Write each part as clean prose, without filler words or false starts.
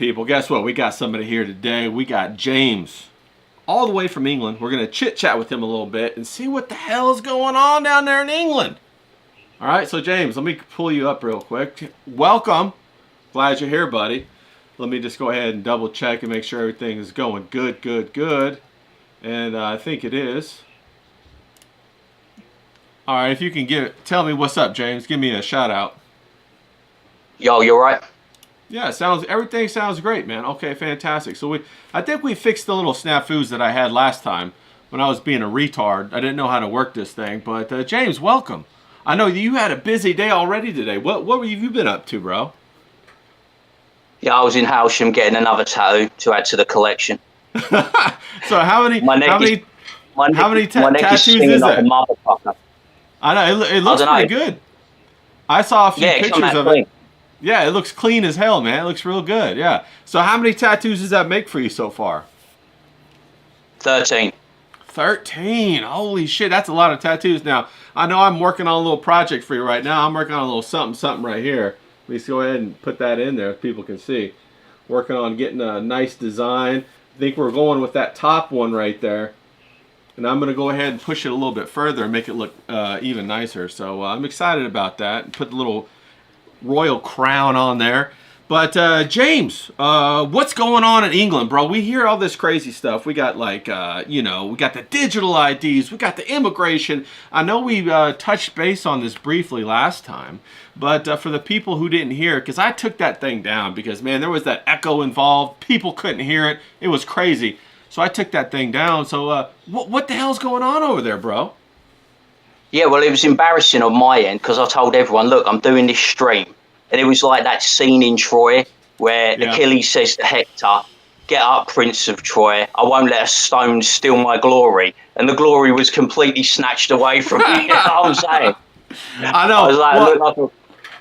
people. Guess what? We got somebody here today. We got James, all the way from England. We're going to chit-chat with him a little bit and see what the hell's going on down there in England. All right, so James, let me pull you up real quick. Welcome. Glad you're here, buddy. Let me just go ahead and double check and make sure everything is going good. And I think it is. All right, if you can tell me what's up, James. Give me a shout out. Yo, you alright? Yeah, everything sounds great, man. Okay, fantastic. So I think we fixed the little snafus that I had last time when I was being a retard. I didn't know how to work this thing, but James, welcome. I know you had a busy day already today. What have you been up to, bro? Yeah, I was in Halsham getting another tattoo to add to the collection. So how many tattoos is like that? I know it looks pretty good. I saw a few pictures of it. Yeah, it looks clean as hell, man. It looks real good. Yeah. So how many tattoos does that make for you so far? 13. 13. Holy shit, that's a lot of tattoos. Now, I know I'm working on a little project for you right now. I'm working on a little something right here. Let me go ahead and put that in there so people can see. Working on getting a nice design. I think we're going with that top one right there. And I'm going to go ahead and push it a little bit further and make it look even nicer. So I'm excited about that. Put the little royal crown on there. But James, what's going on in England, bro? We hear all this crazy stuff. We got like, we got the digital IDs. We got the immigration. I know we touched base on this briefly last time. But for the people who didn't hear it, because I took that thing down because, man, there was that echo involved. People couldn't hear it. It was crazy. So I took that thing down. So what the hell's going on over there, bro? Yeah, well, it was embarrassing on my end because I told everyone, look, I'm doing this stream. And it was like that scene in Troy where Achilles says to Hector, get up, Prince of Troy. I won't let a stone steal my glory. And the glory was completely snatched away from me. You know what I'm saying? I know. I was like,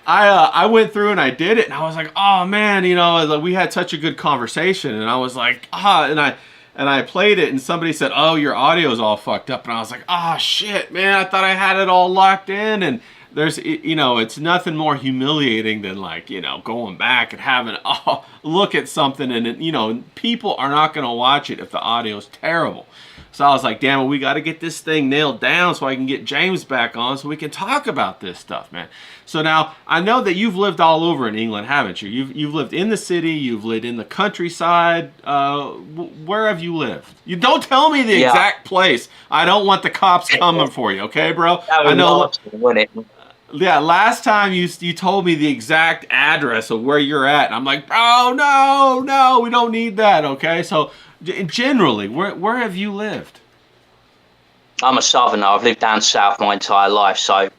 I went through and I did it. And I was like, oh, man, we had such a good conversation. And I was like, and I played it and somebody said, oh, your audio's all fucked up. And I was like, oh, shit, man, I thought I had it all locked in. And there's, it's nothing more humiliating than like, going back and having, look at something and, people are not going to watch it if the audio's terrible. So I was like, damn it, we got to get this thing nailed down so I can get James back on so we can talk about this stuff, man. So now, I know that you've lived all over in England, haven't you? You've lived in the city, you've lived in the countryside. Where have you lived? You don't tell me the exact place. I don't want the cops coming for you, okay, bro? I know. Yeah, last time you told me the exact address of where you're at, and I'm like, oh, no, we don't need that, okay? So, generally, where have you lived? I'm a southerner. I've lived down south my entire life. So,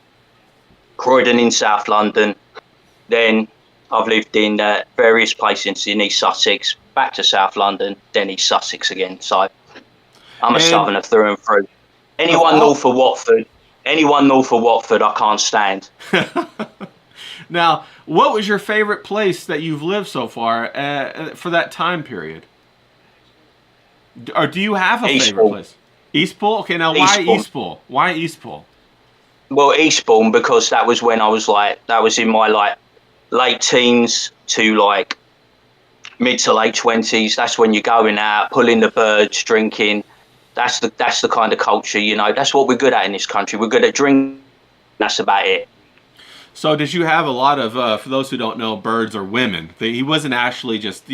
Croydon in South London. Then I've lived in various places in East Sussex, back to South London, then East Sussex again. So, I'm a southerner through and through. Anyone north of Watford, I can't stand. Now, what was your favorite place that you've lived so far for that time period? Or do you have a favorite place? Eastpool? Okay, now why Eastpool? Why Eastpool? Well, Eastbourne, because that was when I was that was in my late teens to mid to late 20s. That's when you're going out, pulling the birds, drinking. That's the kind of culture, that's what we're good at in this country. We're good at drinking. That's about it. So did you have a lot of, for those who don't know, birds are women? He wasn't actually just,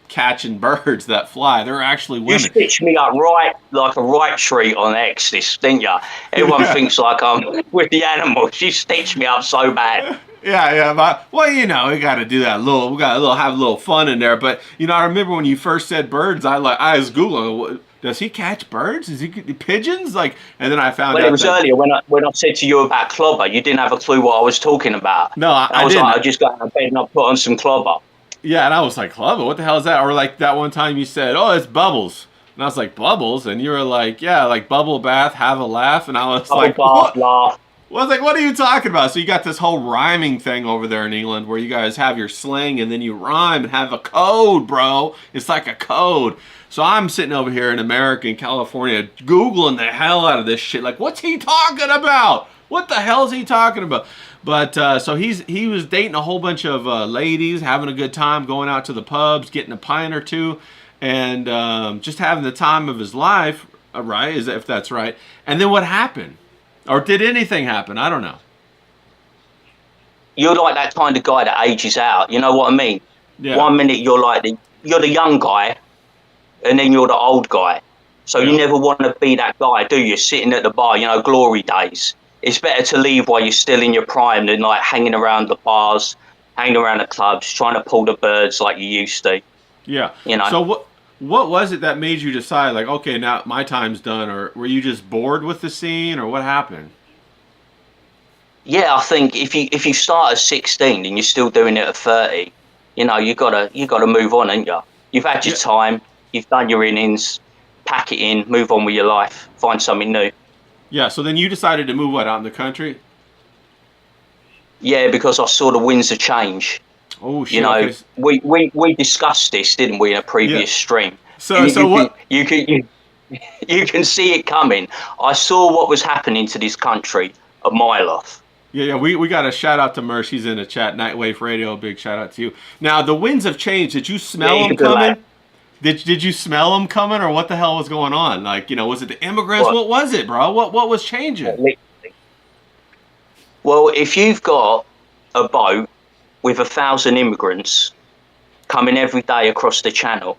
catching birds that fly. They're actually women. You stitched me up right like a right treat on X, didn't you? Everyone thinks like I'm with the animals. You stitched me up so bad. Yeah, but we got to do that we got to have a little fun in there. But I remember when you first said birds, I was Googling. Does he catch birds? Is he pigeons? And then I found out. Well, it was earlier when I said to you about clobber. You didn't have a clue what I was talking about. No, I was didn't. I just got out of bed and I put on some clobber. Yeah, and I was like, clobber? What the hell is that? Or that one time you said, oh, it's Bubbles. And I was like, Bubbles? And you were like, yeah, like bubble bath, have a laugh. And I was like, what? Laugh. Well, I was like, what are you talking about? So you got this whole rhyming thing over there in England where you guys have your slang and then you rhyme and have a code, bro. It's like a code. So I'm sitting over here in America, in California, Googling the hell out of this shit. Like, what's he talking about? What the hell is he talking about? But so he was dating a whole bunch of ladies, having a good time, going out to the pubs, getting a pint or two, and just having the time of his life. Right? If that's right. And then what happened? Or did anything happen? I don't know. You're like that kind of guy that ages out. You know what I mean? Yeah. 1 minute you're the young guy, and then you're the old guy. So you never want to be that guy, do you? Sitting at the bar, glory days. It's better to leave while you're still in your prime than like hanging around the bars, hanging around the clubs, trying to pull the birds like you used to. Yeah. So what was it that made you decide, like, okay, now my time's done, or were you just bored with the scene, or what happened? Yeah, I think if you start at 16 and you're still doing it at 30, you gotta move on, ain't you? You've had your time, you've done your innings, pack it in, move on with your life, find something new. Yeah. So then you decided to move out in the country? Yeah, because I saw the winds of change. Oh shit. Okay. We discussed this, didn't we, in a previous stream? What? You can see it coming. I saw what was happening to this country a mile off. Yeah. We got a shout out to Mersh. He's in the chat. Nightwave Radio. Big shout out to you. Now the winds have changed. Did you smell them coming? Did you smell them coming, or what the hell was going on? Like, was it the immigrants? What was it, bro? What was changing? Well, if you've got a boat with 1,000 immigrants coming every day across the channel,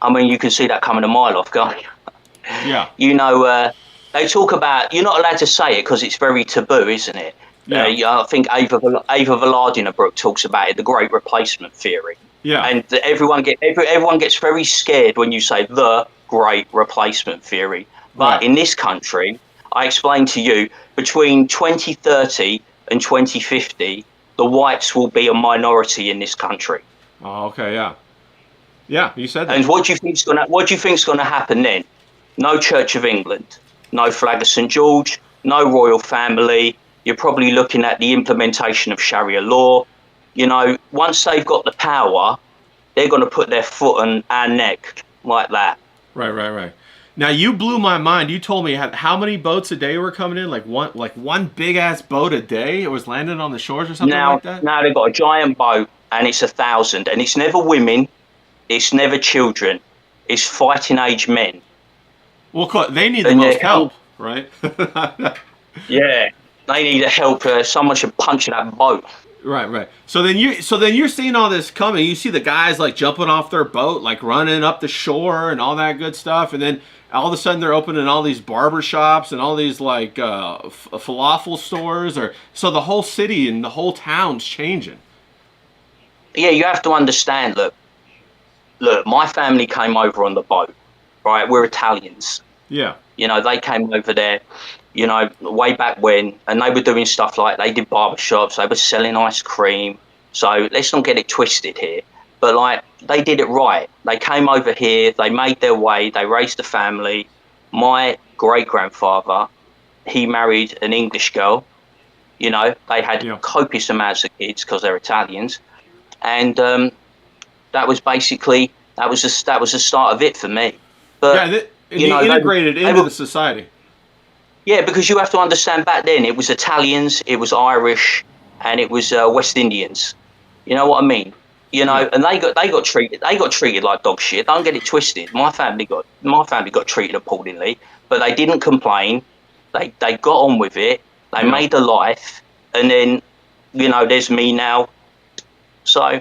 I mean, you can see that coming a mile off, can't you? Yeah. They talk about, you're not allowed to say it because it's very taboo, isn't it? Yeah. I think Ava Vladinabrook talks about it, the Great Replacement Theory. Yeah. And everyone gets very scared when you say the Great Replacement Theory. But in this country, I explained to you, between 2030 and 2050, the whites will be a minority in this country. Oh, okay, yeah. Yeah, you said that. And what do you think's gonna happen then? No Church of England, no flag of St. George, no royal family. You're probably looking at the implementation of Sharia law. Once they've got the power, they're going to put their foot on our neck like that. Right. Now you blew my mind. You told me how many boats a day were coming in, like one big ass boat a day. It was landing on the shores or something like that. Now they've got a giant boat, and it's 1,000, and it's never women, it's never children, it's fighting age men. Well, they need the most help, right? Yeah, they need help. Someone should punch that boat. Right. So then you're seeing all this coming. You see the guys like jumping off their boat, like running up the shore and all that good stuff. And then all of a sudden they're opening all these barber shops and all these like falafel stores. So the whole city and the whole town's changing. Yeah, you have to understand. Look, my family came over on the boat. Right, we're Italians. Yeah. They came over there. Way back when, and they were doing stuff like they did barbershops, they were selling ice cream. So let's not get it twisted here. But like, they did it right. They came over here, they made their way, they raised a family. My great-grandfather, he married an English girl. They had copious amounts of kids because they're Italians. And that was basically, that was the start of it for me. But, yeah, integrated into the society. Yeah, because you have to understand, back then it was Italians, it was Irish, and it was West Indians. You know what I mean? And they got treated like dog shit. Don't get it twisted. My family got treated appallingly, but they didn't complain. They got on with it. They made a life, and then there's me now. So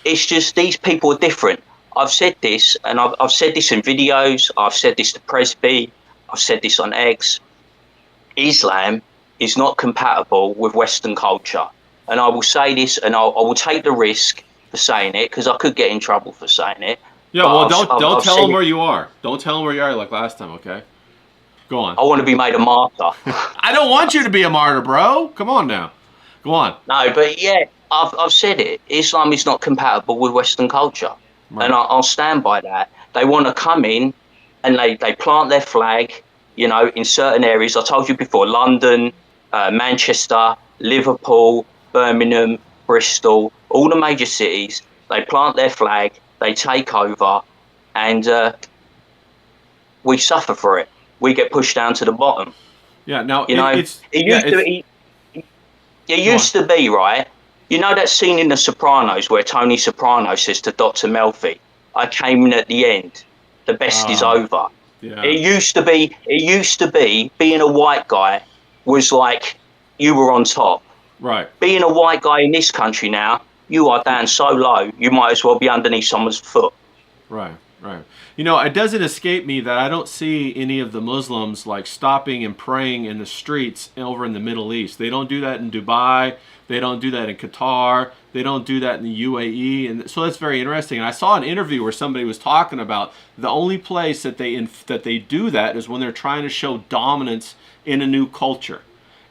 it's just, these people are different. I've said this, and I've said this in videos. I've said this to Presby. I've said this on X. Islam is not compatible with Western culture. And I will say this, and I will take the risk for saying it, because I could get in trouble for saying it. Yeah, well, don't tell them where you are. Don't tell them where you are like last time, okay? Go on. I want to be made a martyr. I don't want you to be a martyr, bro. Come on now. Go on. No, but yeah, I've said it. Islam is not compatible with Western culture. Right. And I'll stand by that. They want to come in and they plant their flag, in certain areas. I told you before, London, Manchester, Liverpool, Birmingham, Bristol, all the major cities. They plant their flag, they take over, and we suffer for it. We get pushed down to the bottom. Yeah, now It used to be, right? You know that scene in The Sopranos where Tony Soprano says to Dr. Melfi, I came in at the end. The best is over. Yeah. It used to be being a white guy was like you were on top. Right. Being a white guy in this country now, you are down so low, you might as well be underneath someone's foot. Right, right. You know, it doesn't escape me that I don't see any of the Muslims like stopping and praying in the streets over in the Middle East. They don't do that in Dubai. They don't do that in Qatar. They don't do that in the UAE. And so that's very interesting. And I saw an interview where somebody was talking about the only place that they do that is when they're trying to show dominance in a new culture.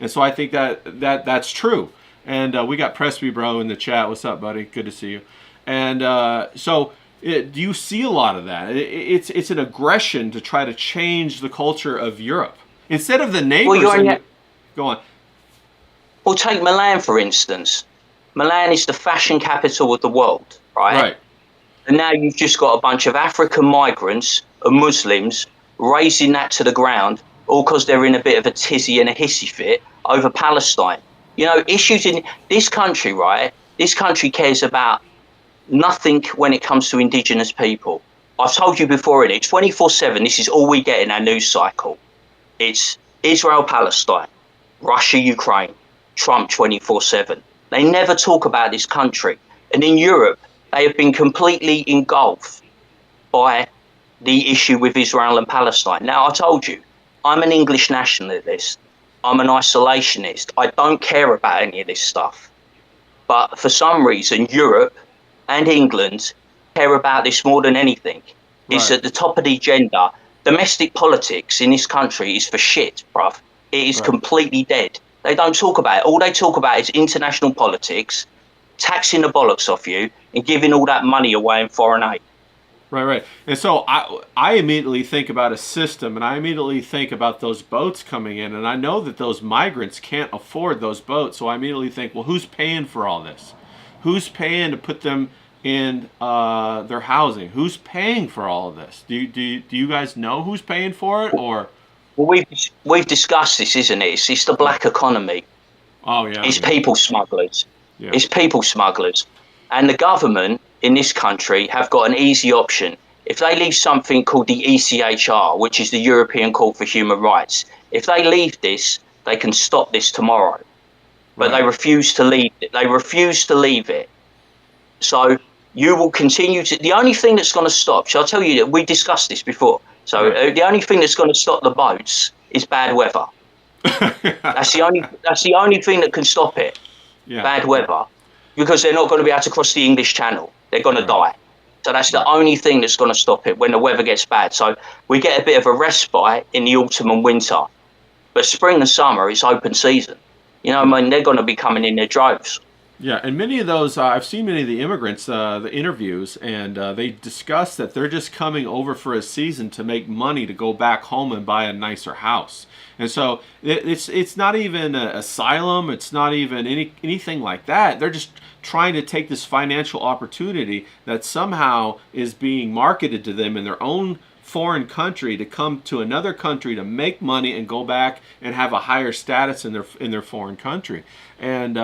And so I think that's true. And we got Presby Bro in the chat. What's up, buddy? Good to see you. And do you see a lot of that? It's an aggression to try to change the culture of Europe instead of the neighbors. Go on. Well, take Milan for instance. Milan is the fashion capital of the world, right? Right. And now you've just got a bunch of African migrants and Muslims raising that to the ground, all because they're in a bit of a tizzy and a hissy fit over Palestine. You know, issues in this country, right? This country cares about nothing when it comes to indigenous people. I've told you before, in it 24/7, this is all we get in our news cycle. It's Israel, Palestine, Russia, Ukraine, Trump 24/7. They never talk about this country. And in Europe, they have been completely engulfed by the issue with Israel and Palestine. Now, I told you, I'm an English nationalist. I'm an isolationist. I don't care about any of this stuff. But for some reason, Europe and England care about this more than anything. Right. It's at the top of the agenda. Domestic politics in this country is for shit, bruv. It is completely dead. They don't talk about it. All they talk about is international politics, taxing the bollocks off you, and giving all that money away in foreign aid. Right, right. And so I immediately think about a system, and I immediately think about those boats coming in, and I know that those migrants can't afford those boats, so I immediately think, well, who's paying for all this? Who's paying to put them in their housing? Who's paying for all of this? Do you guys know who's paying for it, or? Well, we've discussed this, isn't it? It's the black economy. Oh yeah. It's people smugglers. Yeah. It's people smugglers, and the government in this country have got an easy option. If they leave something called the ECHR, which is the European Court for Human Rights, if they leave this, they can stop this tomorrow. But they refuse to leave it. They refuse to leave it. So you will continue to. The only thing that's going to stop. Shall I tell you that we discussed this before? So the only thing that's going to stop the boats is bad weather. That's the only thing that can stop it. Yeah. Bad weather, because they're not going to be able to cross the English Channel. They're going to die. So that's the only thing that's going to stop it when the weather gets bad. So we get a bit of a respite in the autumn and winter, but spring and summer is open season. You know, I mean, they're going to be coming in their droves. Yeah, and many of those, I've seen many of the immigrants, the interviews, and they discuss that they're just coming over for a season to make money to go back home and buy a nicer house. And so it's not even an asylum, it's not even anything like that. They're just trying to take this financial opportunity that somehow is being marketed to them in their own foreign country to come to another country to make money and go back and have a higher status in their foreign country. And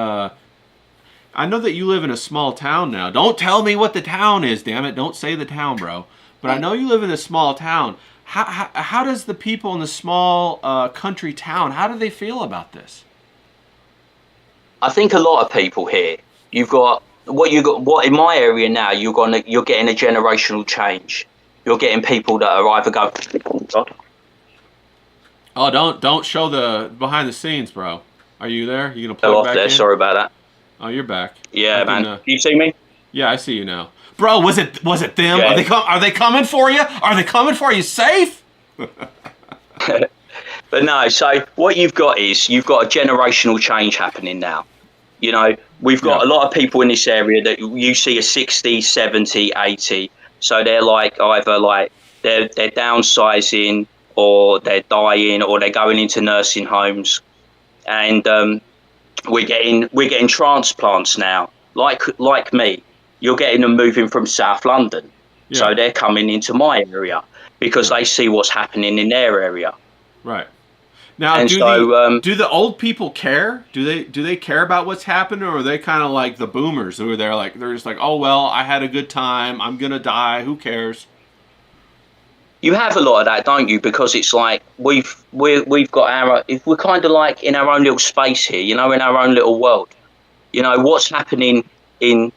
I know that you live in a small town now. Don't tell me what the town is, damn it. Don't say the town, bro. But I know you live in a small town. How does the people in the small country town, how do they feel about this? I think a lot of people here, what in my area now, you're getting a generational change. You're getting people that are either go, oh, don't show the behind the scenes, bro. Are you there? You gonna plug off back there? in? Sorry about that. Oh, you're back. Yeah, man. Do you see me? Yeah, I see you now. Bro, was it them? Yeah. Are they coming for you? Are they coming for you safe? But no, so what you've got a generational change happening now. You know, we've got a lot of people in this area that you see are 60, 70, 80. So they're like either like they're downsizing or they're dying or they're going into nursing homes. And we're getting transplants now. Like me, you're getting them moving from South London. Yeah. So they're coming into my area because they see what's happening in their area. Right. Now, And so do the old people care? Do they care about what's happened, or are they kind of like the boomers who are there? Like they're just like, oh well, I had a good time. I'm gonna die. Who cares? you have a lot of that, don't you? Because it's like we've got our, if we're kind of like in our own little space here, you know, in our own little world. You know, what's happening in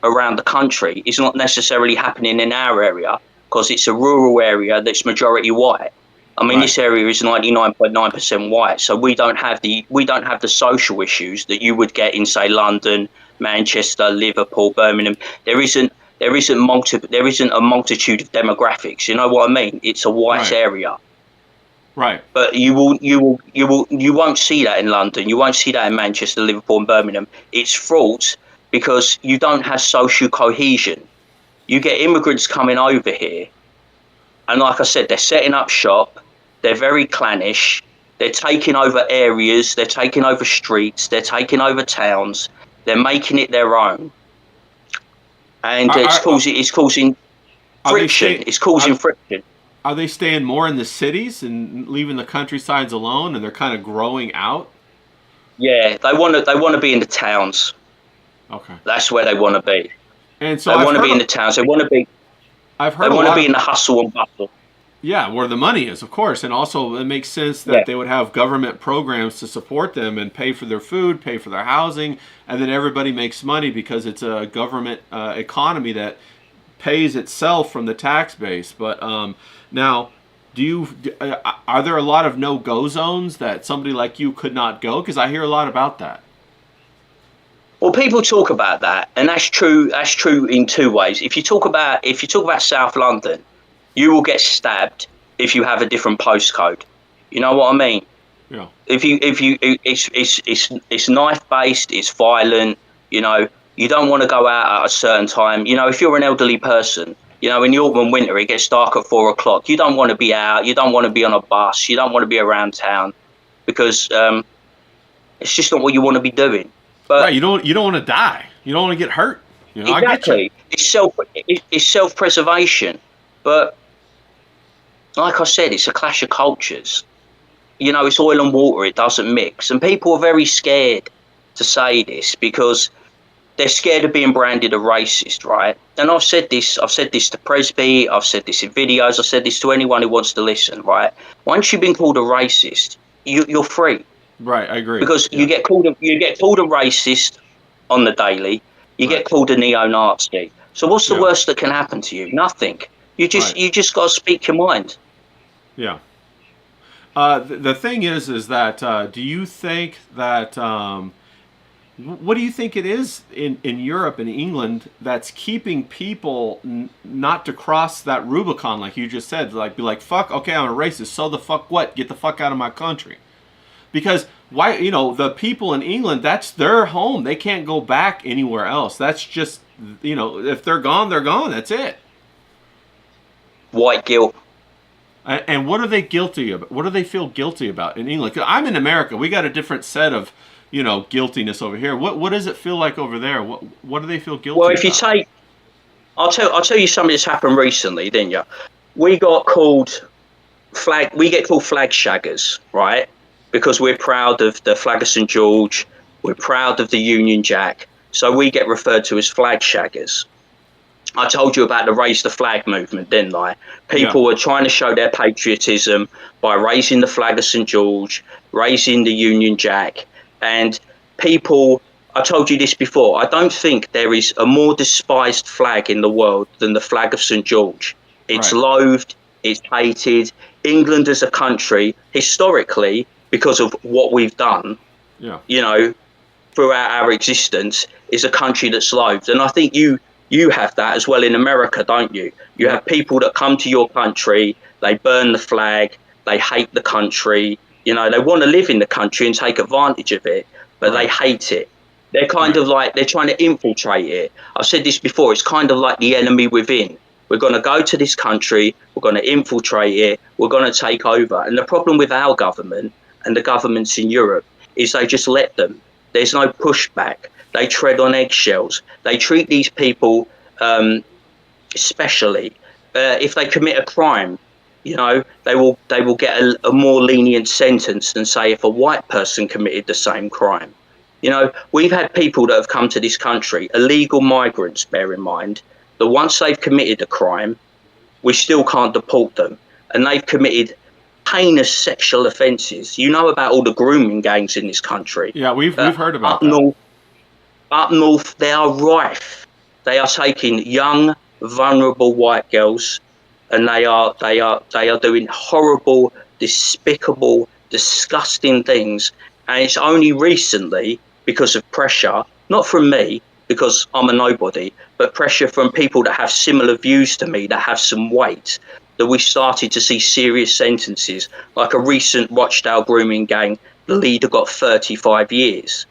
around the country is not necessarily happening in our area because it's a rural area that's majority white. I mean, Right. this area is 99.9% white, so we don't have the social issues that you would get in, say, London, Manchester, Liverpool, Birmingham. There isn't a multitude of demographics. You know what I mean? It's a white Right. area. Right. But you won't see that in London. You won't see that in Manchester, Liverpool, and Birmingham. It's fraught because you don't have social cohesion. You get immigrants coming over here, and like I said, they're setting up shop. They're very clannish. They're taking over areas. They're taking over streets. They're taking over towns. They're making it their own, and Are it's are, causing are they friction. stay It's causing are, friction. are they staying more in the cities and leaving the countrysides alone, and they're kind of growing out? Yeah, they want to be in the towns. Okay. That's where they want to be. And so They want to be in the towns. I've They heard a want to lot be of in the hustle and bustle. yeah, where the money is, of course, and also it makes sense Yeah, that they would have government programs to support them and pay for their food, pay for their housing, and then everybody makes money because it's a government economy that pays itself from the tax base. But now, are there a lot of no-go zones that somebody like you could not go? Because I hear a lot about that. well, people talk about that, and that's true. That's true in two ways. If you talk about South London, you will get stabbed if you have a different postcode. You know what I mean? Yeah. It's knife based. It's violent. You know, you don't want to go out at a certain time. You know, if you're an elderly person, you know, in the autumn and winter, it gets dark at 4 o'clock. You don't want to be out. You don't want to be on a bus. You don't want to be around town because it's just not what you want to be doing. Right. But You don't want to die. You don't want to get hurt. I get you. exactly, it's self preservation. But like I said, it's a clash of cultures. You know, it's oil and water. It doesn't mix, and people are very scared to say this because they're scared of being branded a racist, right? And I've said this. I've said this to Presby. I've said this in videos. I've said this to anyone who wants to listen, right? Once you've been called a racist, you're free Right. I agree. because you Yeah. get called a racist on the daily. You Right. get called a neo-Nazi. So what's the Yeah. worst that can happen to you? Nothing. You just Right. you just got to speak your mind. Yeah. The thing is that do you think that what do you think it is in Europe and England that's keeping people not to cross that Rubicon, like you just said, like be like fuck, okay, I'm a racist, so the fuck what? Get the fuck out of my country. Because why? The people in England, that's their home. They can't go back anywhere else. That's just if they're gone, they're gone. That's it. White guilt. And what are they guilty of? What do they feel guilty about in England? 'Cause I'm in America. We got a different set of, guiltiness over here. What does it feel like over there? What do they feel Well, guilty if you about? take, I'll tell you something that's happened recently, didn't you? We got called we get called flag shaggers, right? Because we're proud of the flag of St George, we're proud of the Union Jack, so we get referred to as flag shaggers. I told you about the raise the flag movement, didn't I? Yeah. People were trying to show their patriotism by raising the flag of St George, raising the Union Jack, and people. I told you this before. I don't think there is a more despised flag in the world than the flag of St George. It's Right. loathed, it's hated. England as a country, historically, because of what we've done, Yeah. you know, throughout our existence, is a country that's loathed. And I think you have that as well in America, don't you? You Yeah. have people that come to your country, they burn the flag, they hate the country, they want to live in the country and take advantage of it, but they Right. hate it. They're kind Right. of like, they're trying to infiltrate it. I've said this before, it's kind of like the enemy within. We're going to go to this country, we're going to infiltrate it, we're going to take over. And the problem with our government and the governments in Europe is they just let them. There's no pushback. They tread on eggshells. They treat these people especially if they commit a crime. You know, they will get a more lenient sentence than say if a white person committed the same crime. You know, we've had people that have come to this country, illegal migrants, bear in mind, that once they've committed a crime, we still can't deport them, and they've committed heinous sexual offences. You know about all the grooming gangs in this country. Yeah, we've heard about Up that. north, up north, they are rife. They are taking young, vulnerable white girls, and they are doing horrible, despicable, disgusting things. And it's only recently, because of pressure, not from me, because I'm a nobody, but pressure from people that have similar views to me, that have some weight, that we started to see serious sentences. Like a recent Rochdale grooming gang, the leader got 35 years.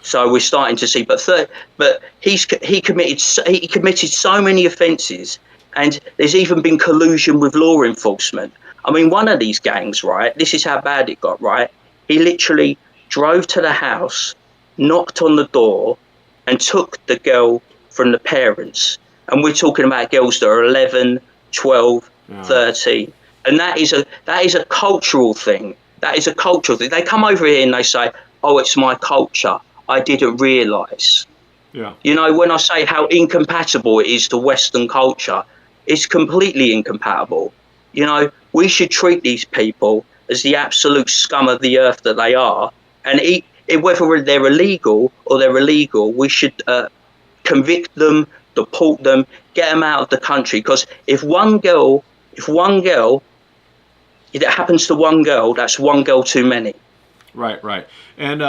So we're starting to see, but he committed so many offences, and there's even been collusion with law enforcement. I mean, one of these gangs, right? This is how bad it got, right? He literally drove to the house, knocked on the door, and took the girl from the parents. And we're talking about girls that are 11, 12, 13. And that is a cultural thing. That is a cultural thing. They come over here and they say, "Oh, it's my culture. I didn't realise." Yeah. You know, when I say how incompatible it is to Western culture, it's completely incompatible. You know, we should treat these people as the absolute scum of the earth that they are, and whether they're illegal or they're illegal, we should convict them, deport them, get them out of the country. Because if it happens to one girl, that's one girl too many. Right. And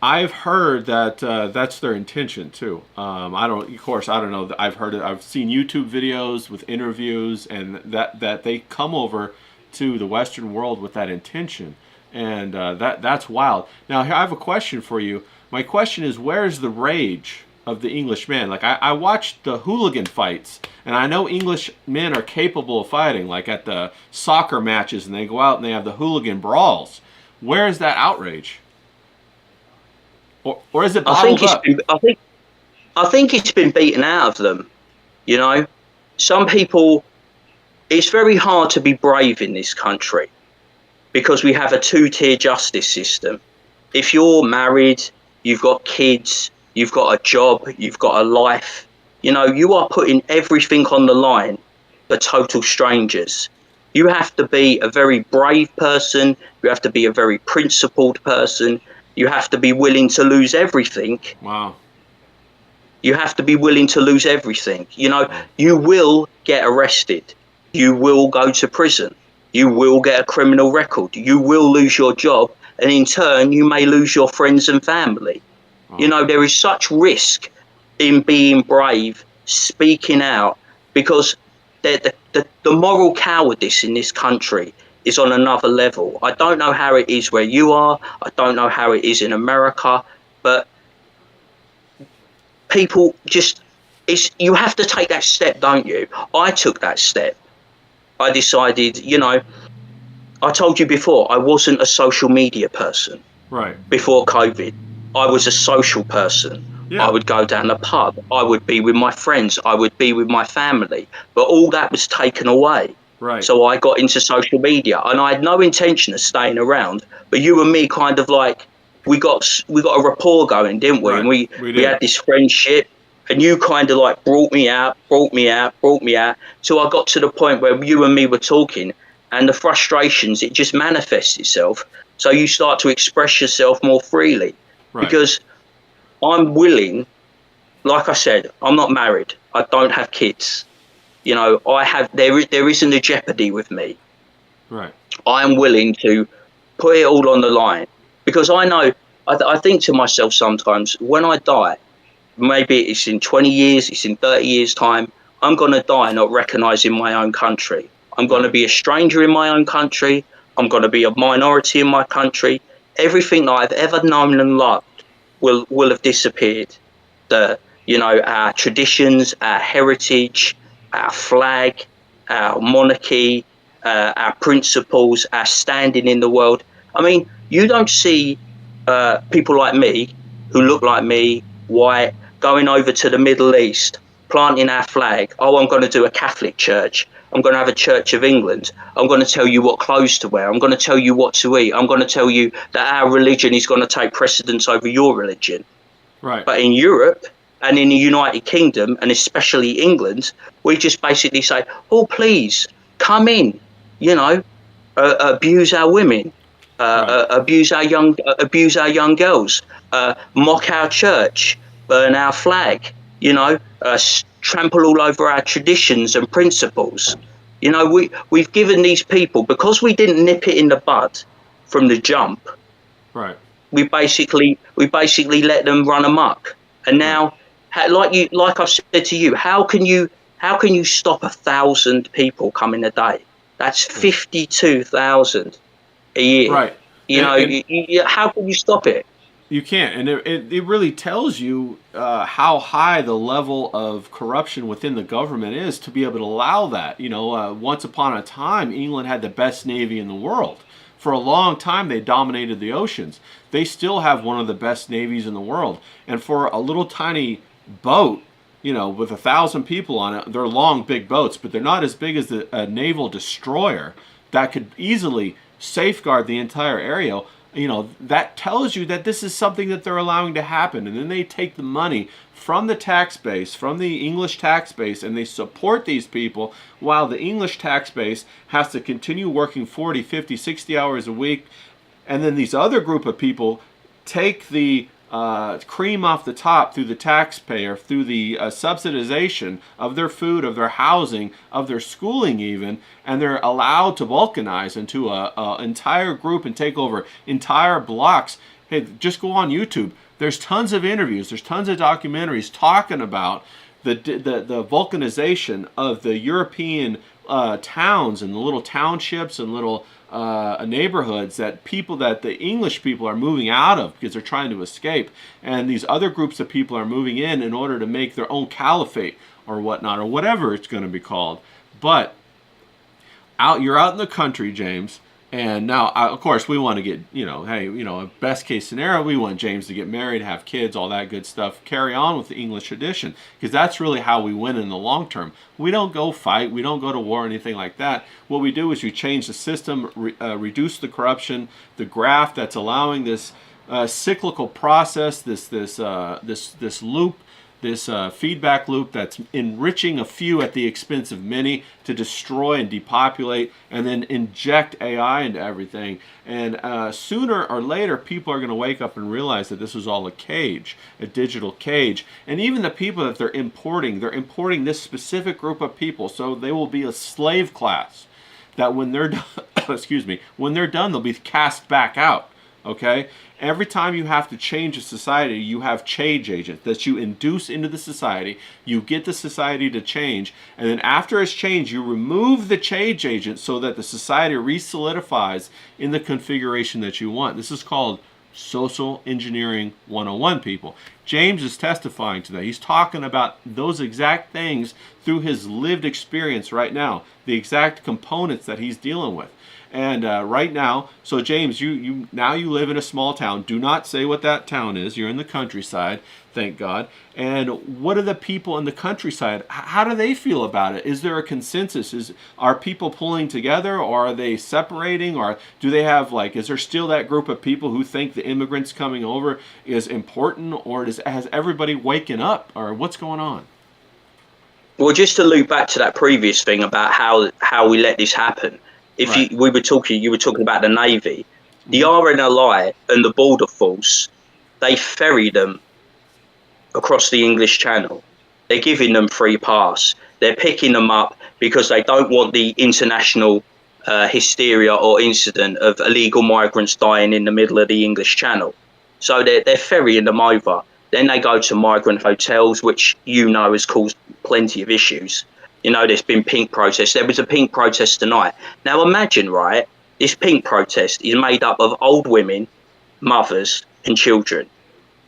I've heard that that's their intention too. I don't know. I've heard it. I've seen YouTube videos with interviews, and that they come over to the Western world with that intention, and that's wild. Now, I have a question for you. My question is, where's the rage of the English man? Like, I watched the hooligan fights, and I know English men are capable of fighting, like at the soccer matches, and they go out and they have the hooligan brawls. Where is that outrage? Or is it bottled up? I think it's been beaten out of them. You know, some people, it's very hard to be brave in this country because we have a two-tier justice system. If you're married, you've got kids, you've got a job, you've got a life, you know, you are putting everything on the line for total strangers. You have to be a very brave person. You have to be a very principled person. You have to be willing to lose everything. Wow. You have to be willing to lose everything. You know, you will get arrested. You will go to prison. You will get a criminal record. You will lose your job. And in turn, you may lose your friends and family. Wow. You know, there is such risk in being brave, speaking out, because the moral cowardice in this country is on another level. I don't know how it is where you are. I don't know how it is in America, but people you have to take that step, don't you? I took that step. I decided, you know, I told you before, I wasn't a social media person. Right. Before COVID, I was a social person. Yeah. I would go down the pub. I would be with my friends. I would be with my family. But all that was taken away. Right. So I got into social media, and I had no intention of staying around. But you and me kind of like, we got a rapport going, didn't we? Right. And we had this friendship, and you kind of like brought me out. So I got to the point where you and me were talking, and the frustrations, it just manifests itself. So you start to express yourself more freely. Right. Because I'm willing, like I said, I'm not married. I don't have kids. You know, there isn't a jeopardy with me. Right. I am willing to put it all on the line, because I know, I think to myself sometimes, when I die, maybe it's in 20 years, it's in 30 years time, I'm going to die not recognizing my own country. I'm going to be a stranger in my own country. I'm going to be a minority in my country. Everything that I've ever known and loved will have disappeared. Our traditions, our heritage, our flag, our monarchy, our principles, our standing in the world. I mean, you don't see people like me, who look like me, white, going over to the Middle East, planting our flag. Oh, I'm going to do a Catholic church. I'm going to have a Church of England. I'm going to tell you what clothes to wear. I'm going to tell you what to eat. I'm going to tell you that our religion is going to take precedence over your religion. Right. But in Europe and in the United Kingdom, and especially England, we just basically say, oh, please, come in, abuse our women, Right. abuse our young girls, mock our church, burn our flag, trample all over our traditions and principles. We've given these people, because we didn't nip it in the bud from the jump, Right. we basically let them run amok. And now, like I've said to you, how can you stop 1,000 people coming a day? That's 52,000 a year. Right. How can you stop it? You can't, and it really tells you how high the level of corruption within the government is to be able to allow that. Once upon a time, England had the best navy in the world. For a long time, they dominated the oceans. They still have one of the best navies in the world, and for a little tiny boat, with 1,000 people on it, they're long, big boats, but they're not as big as a naval destroyer that could easily safeguard the entire area. That tells you that this is something that they're allowing to happen. And then they take the money from the tax base, from the English tax base, and they support these people while the English tax base has to continue working 40, 50, 60 hours a week. And then these other group of people take the cream off the top through the taxpayer, through the subsidization of their food, of their housing, of their schooling even, and they're allowed to balkanize into a entire group and take over entire blocks. Hey, just go on YouTube. There's tons of interviews, there's tons of documentaries talking about the balkanization of the European towns and the little townships and little neighborhoods that the English people are moving out of because they're trying to escape, and these other groups of people are moving in order to make their own caliphate or whatnot, or whatever it's going to be called. But you're out in the country, James, and now of course we want to get, a best case scenario, we want James to get married, have kids, all that good stuff, carry on with the English tradition, because that's really how we win in the long term. We don't go fight, we don't go to war or anything like that. What we do is we change the system, reduce the corruption, the graft that's allowing this cyclical process, this loop, this feedback loop that's enriching a few at the expense of many to destroy and depopulate, and then inject AI into everything. And sooner or later, people are going to wake up and realize that this is all a cage, a digital cage. And even the people that they're importing this specific group of people, so they will be a slave class that when they're done, when they're done, they'll be cast back out. Okay? Every time you have to change a society, you have change agents that you induce into the society. You get the society to change, and then after it's changed, you remove the change agent so that the society re-solidifies in the configuration that you want. This is called Social Engineering 101, people. James is testifying to that. He's talking about those exact things through his lived experience right now, the exact components that he's dealing with. And right now, so James, you live in a small town. Do not say what that town is. You're in the countryside, thank God. And what are the people in the countryside? How do they feel about it? Is there a consensus? Are people pulling together, or are they separating, or do they have is there still that group of people who think the immigrants coming over is important, or has everybody waken up, or what's going on? Well, just to loop back to that previous thing about how we let this happen. Right. You were talking about the Navy, the RNLI and the Border Force, they ferry them across the English Channel. They're giving them free pass. They're picking them up because they don't want the international hysteria or incident of illegal migrants dying in the middle of the English Channel. So they're ferrying them over. Then they go to migrant hotels, which has caused plenty of issues. There's been pink protests. There was a pink protest tonight. Now imagine, right, this pink protest is made up of old women, mothers and children.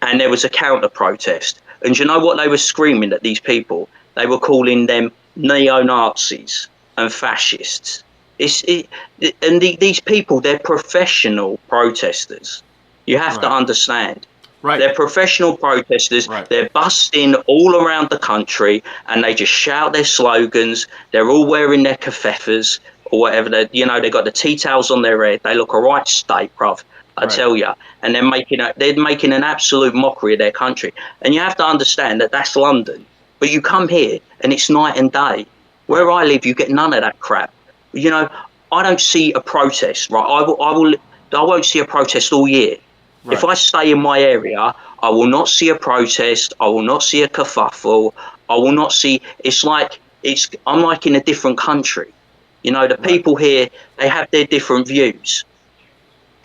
And there was a counter protest. And you know what they were screaming at these people? They were calling them neo-Nazis and fascists. These people, they're professional protesters. You have to understand. Right. They're professional protesters. Right. They're busting all around the country, and they just shout their slogans. They're all wearing their kefefas or whatever. They got the tea towels on their head. They look a right state, bruv. I Right. tell you. And they're making an absolute mockery of their country. And you have to understand that that's London. But you come here, and it's night and day. Where I live, you get none of that crap. I don't see a protest, right? I won't see a protest all year. Right. If I stay in my area, I will not see a protest. I will not see a kerfuffle. I will not see. I'm like in a different country. The people here, they have their different views.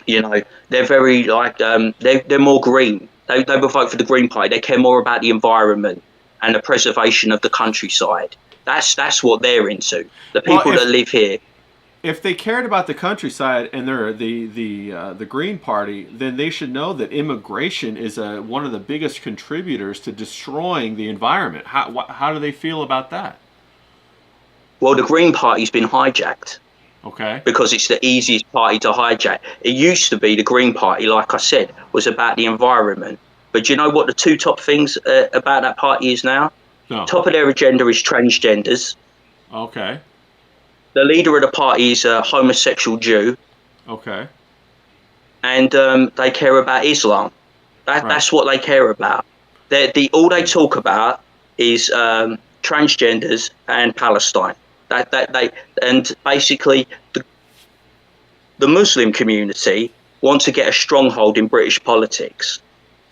They're very they're more green. They will vote for the Green Party. They care more about the environment and the preservation of the countryside. That's what they're into. The people that live here. If they cared about the countryside and they're the Green Party, then they should know that immigration is one of the biggest contributors to destroying the environment. How do they feel about that? Well, the Green Party's been hijacked. Okay. Because it's the easiest party to hijack. It used to be the Green Party, like I said, was about the environment. But do you know what the two top things about that party is now? No. Top of their agenda is transgenders. Okay. The leader of the party is a homosexual Jew. Okay. And they care about Islam. That's what they care about. All they talk about is transgenders and Palestine. And basically the Muslim community want to get a stronghold in British politics.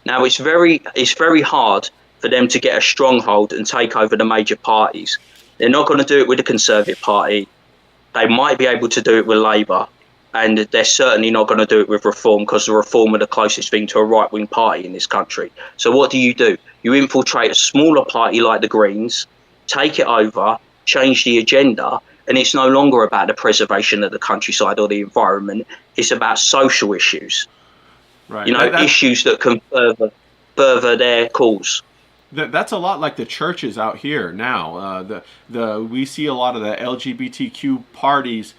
Now it's very hard for them to get a stronghold and take over the major parties. They're not going to do it with the Conservative Party. They might be able to do it with Labour, and they're certainly not going to do it with Reform, because the Reform are the closest thing to a right-wing party in this country. So what do? You infiltrate a smaller party like the Greens, take it over, change the agenda, and it's no longer about the preservation of the countryside or the environment. It's about social issues. Right. Issues that can further their cause. That's a lot like the churches out here now. We see a lot of the LGBTQ parties,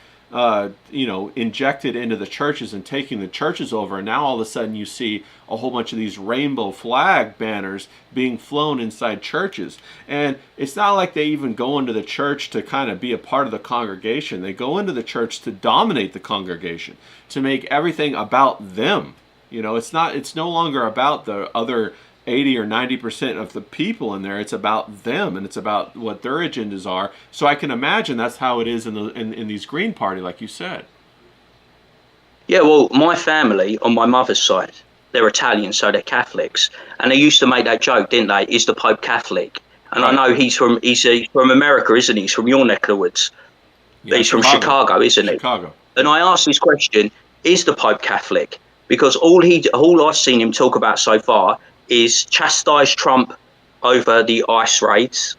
injected into the churches and taking the churches over. And now all of a sudden you see a whole bunch of these rainbow flag banners being flown inside churches. And it's not like they even go into the church to kind of be a part of the congregation. They go into the church to dominate the congregation, to make everything about them. It's no longer about the other 80 or 90% of the people in there. It's about them, and it's about what their agendas are. So I can imagine that's how it is in these Green Party, like you said. Yeah, well, my family on my mother's side, they're Italian, so they're Catholics, and they used to make that joke, didn't they? Is the Pope Catholic? And right. I know he's from America, isn't he? He's from your neck of the woods. Yeah, he's from Chicago, isn't he? Chicago. And I asked this question: is the Pope Catholic? Because all I've seen him talk about so far is chastise Trump over the ICE raids.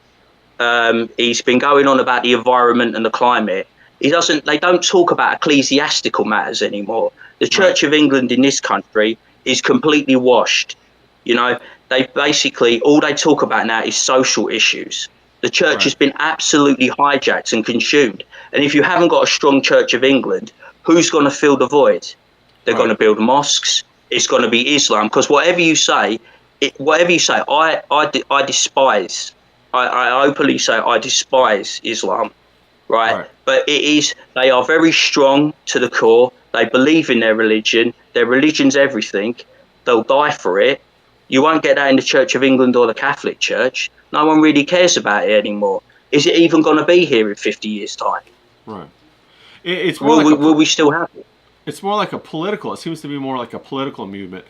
He's been going on about the environment and the climate. They don't talk about ecclesiastical matters anymore. The Church of England in this country is completely washed. They basically, all they talk about now is social issues. The church has been absolutely hijacked and consumed. And if you haven't got a strong Church of England, who's going to fill the void? They're going to build mosques. It's going to be Islam, because whatever you say, I despise. I openly say I despise Islam, right? But they are very strong to the core. They believe in their religion. Their religion's everything. They'll die for it. You won't get that in the Church of England or the Catholic Church. No one really cares about it anymore. Is it even going to be here in 50 years' time? Right. It's more will we still have it? It's more like it seems to be more like a political movement.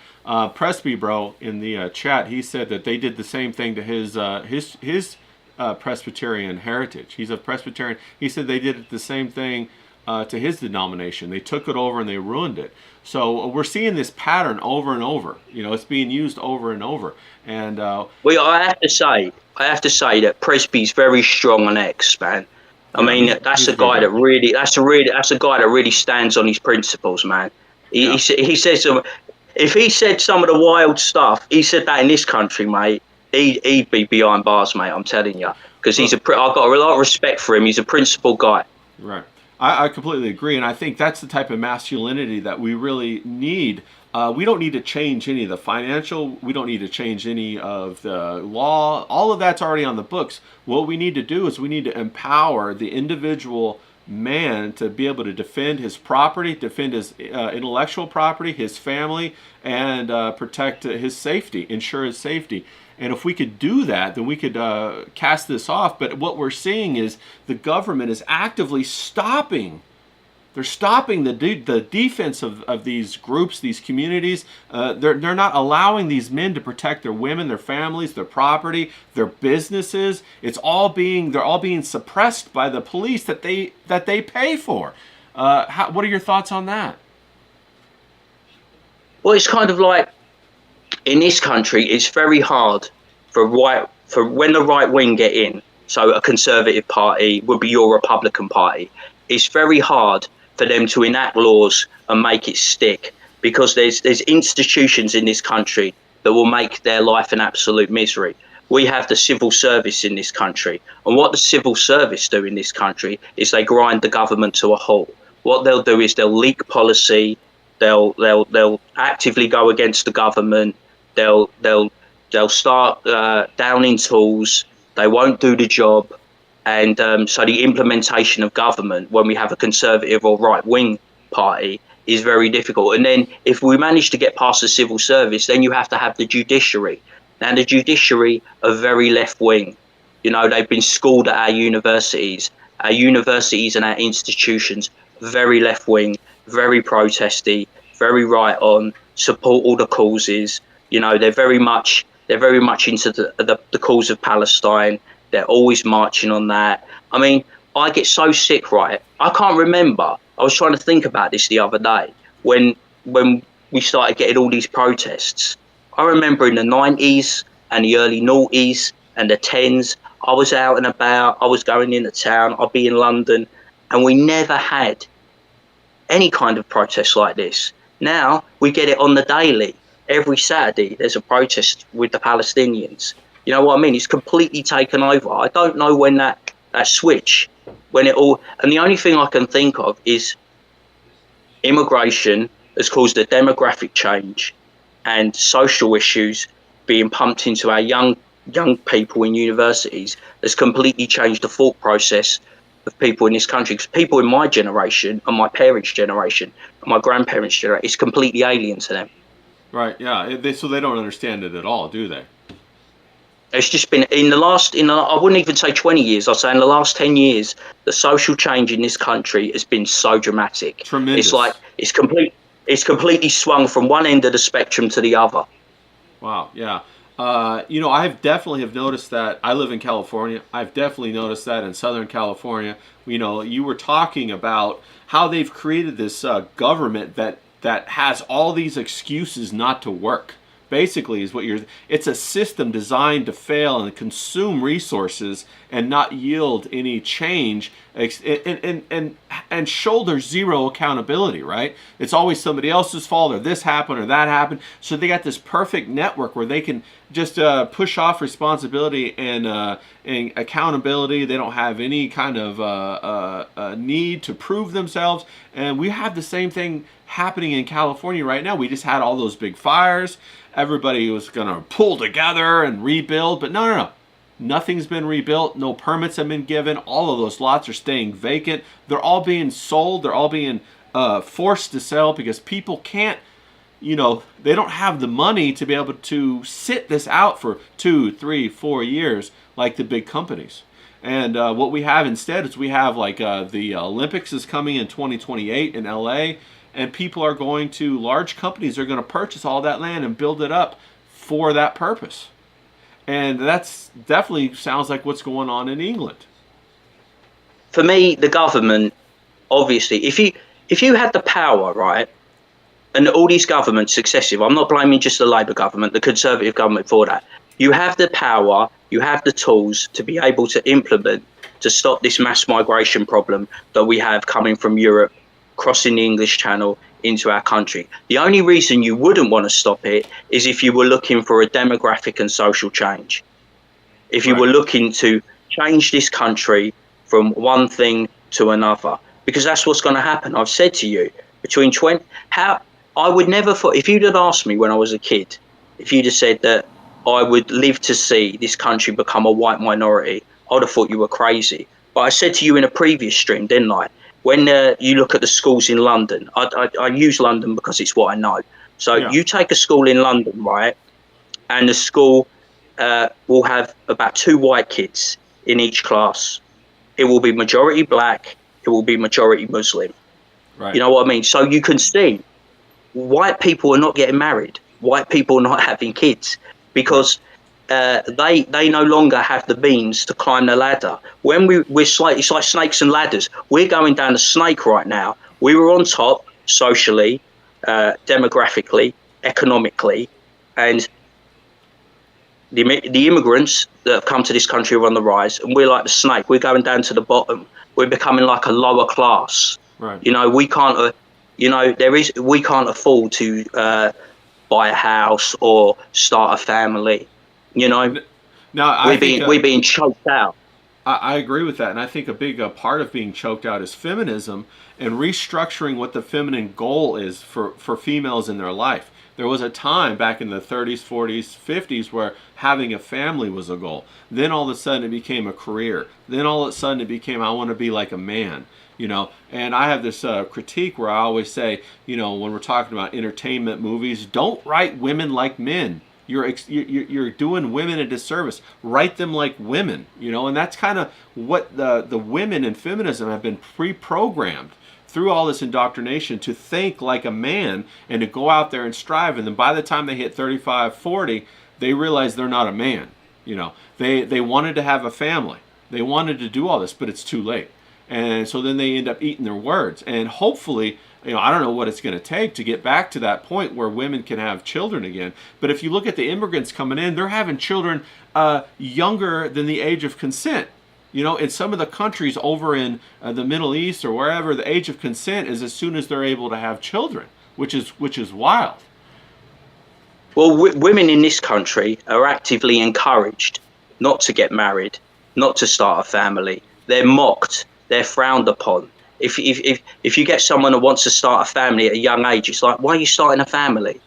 Presby bro in the chat, he said that they did the same thing to his Presbyterian heritage. He's a Presbyterian. He said they did the same thing to his denomination. They took it over and they ruined it. So we're seeing this pattern over and over. It's being used over and over. And well, I have to say that Presby's very strong on X, man. I mean, that's a guy that really stands on his principles, man. He says, if he said some of the wild stuff, he said that in this country, mate, he'd be behind bars, mate. I'm telling you, because I've got a lot of respect for him. He's a principled guy. Right. I completely agree, and I think that's the type of masculinity that we really need. We don't need to change any of the financial. We don't need to change any of the law. All of that's already on the books. What we need to do is we need to empower the individual man to be able to defend his property, defend his intellectual property, his family, and protect his safety, ensure his safety. And if we could do that, then we could cast this off. But what we're seeing is the government is actively stopping. They're stopping the defense of these groups, these communities. They're not allowing these men to protect their women, their families, their property, their businesses. They're all being suppressed by the police that they pay for. What are your thoughts on that? Well, it's kind of like, in this country, it's very hard for when the right wing get in. So a Conservative Party would be your Republican Party. It's very hard for them to enact laws and make it stick, because there's institutions in this country that will make their life an absolute misery. We have the civil service in this country, and what the civil service do in this country is they grind the government to a halt. What they'll do is they'll leak policy. They'll actively go against the government. They'll start downing tools. They won't do the job, and so the implementation of government, when we have a conservative or right wing party, is very difficult. And then if we manage to get past the civil service, then you have to have the judiciary. Now the judiciary are very left wing. You know, they've been schooled at our universities and our institutions, very left wing, very protesty, very right on, support all the causes. You know, they're very much into the cause of Palestine. They're always marching on that. I mean, I get so sick, right? I can't remember. I was trying to think about this the other day when we started getting all these protests. I remember in the 90s and the early noughties and the 10s, I was out and about. I was going into town. I'd be in London, and we never had any kind of protest like this. Now we get it on the daily. Every Saturday there's a protest with the Palestinians. You know what I mean? It's completely taken over. I don't know when that switch, when it all, and the only thing I can think of is immigration has caused a demographic change, and social issues being pumped into our young people in universities has completely changed the thought process of people in this country. Because people in my generation and my parents' generation and my grandparents' generation, it's completely alien to them. Right, yeah. So they don't understand it at all, do they? It's just been in the last, I wouldn't even say 20 years, I'd say in the last 10 years, the social change in this country has been so dramatic. Tremendous. It's like, it's completely swung from one end of the spectrum to the other. Wow, yeah. You know, I definitely have noticed that. I live in California. I've definitely noticed that in Southern California. You know, you were talking about how they've created this government that has all these excuses not to work. Basically, is what it's a system designed to fail and consume resources and not yield any change, and shoulder zero accountability, right? It's always somebody else's fault, or this happened or that happened. So they got this perfect network where they can just push off responsibility and accountability. They don't have any kind of need to prove themselves. And we have the same thing happening in California right now. We just had all those big fires. Everybody was going to pull together and rebuild, but no. Nothing's been rebuilt. No permits have been given. All of those lots are staying vacant. They're all being sold. They're all being forced to sell because people can't, you know, they don't have the money to be able to sit this out for 2, 3, 4 years like the big companies. And what we have instead is we have like the Olympics is coming in 2028 in LA. And people are large companies are going to purchase all that land and build it up for that purpose. And that's definitely sounds like what's going on in England. For me, the government, obviously, if you had the power, right, and all these governments successive, I'm not blaming just the Labour government, the Conservative government for that. You have the power, you have the tools to be able to implement, to stop this mass migration problem that we have coming from Europe, crossing the English Channel into our country. The only reason you wouldn't want to stop it is if you were looking for a demographic and social change. If you were looking to change this country from one thing to another. because that's what's going to happen. I've said to you, between 20, how I would never thought, if you'd have asked me when I was a kid, if you'd have said that I would live to see this country become a white minority, I would have thought you were crazy. But I said to you in a previous stream, didn't I? When you look at the schools in London, I use London because it's what I know. So you take a school in London, right? And the school will have about 2 white kids in each class. It will be majority black. It will be majority Muslim. Right. You know what I mean? So you can see white people are not getting married. White people are not having kids because they no longer have the means to climb the ladder. When it's like snakes and ladders. We're going down a snake right now. We were on top socially, demographically, economically, and the immigrants that have come to this country are on the rise, and we're like the snake. We're going down to the bottom. We're becoming like a lower class. Right. You know, we can't. We can't afford to buy a house or start a family. You know, now we're being choked out. I agree with that, and I think a big part of being choked out is feminism and restructuring what the feminine goal is for females in their life. There was a time back in the 30s, 40s, 50s where having a family was a goal. Then all of a sudden it became a career. Then all of a sudden it became, I want to be like a man. You know, and I have this critique where I always say, you know, when we're talking about entertainment movies, don't write women like men. You're doing women a disservice. Write them like women, you know, and that's kind of what the women in feminism have been pre-programmed through all this indoctrination to think like a man and to go out there and strive. And then by the time they hit 35, 40, they realize they're not a man. You know, they wanted to have a family. They wanted to do all this, but it's too late. And so then they end up eating their words. And hopefully, you know, I don't know what it's going to take to get back to that point where women can have children again. But if you look at the immigrants coming in, they're having children younger than the age of consent. You know, in some of the countries over in the Middle East or wherever, the age of consent is as soon as they're able to have children, which is wild. Well, women in this country are actively encouraged not to get married, not to start a family. They're mocked. They're frowned upon. If you get someone that wants to start a family at a young age, it's like, why are you starting a family?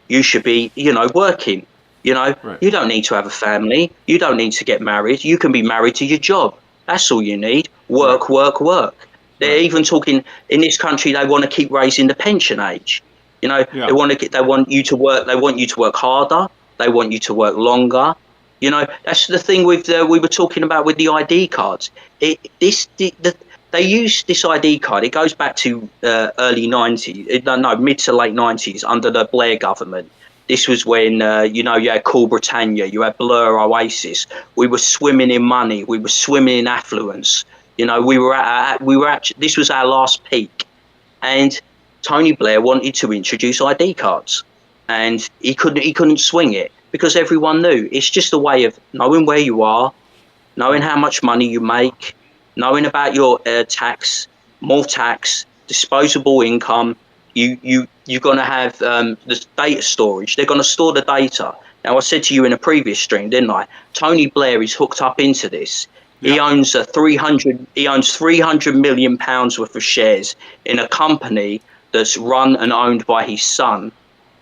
You should be, you know, working. You know, right. You don't need to have a family. You don't need to get married. You can be married to your job. That's all you need. Work, work, work. They're even talking in this country. They want to keep raising the pension age. You know, they want you to work. They want you to work harder. They want you to work longer. You know, that's the thing with we were talking about with the ID cards. They use this ID card. It goes back to early 90s, mid to late 90s under the Blair government. This was when, you had Cool Britannia, you had Blur, Oasis. We were swimming in money. We were swimming in affluence. You know, this was our last peak. And Tony Blair wanted to introduce ID cards. And he couldn't swing it because everyone knew. It's just a way of knowing where you are, knowing how much money you make, knowing about your tax, more tax, disposable income. You're going to have the data storage. They're going to store the data. Now, I said to you in a previous stream, didn't I? Tony Blair is hooked up into this. Yep. He owns 300 million pounds worth of shares in a company that's run and owned by his son,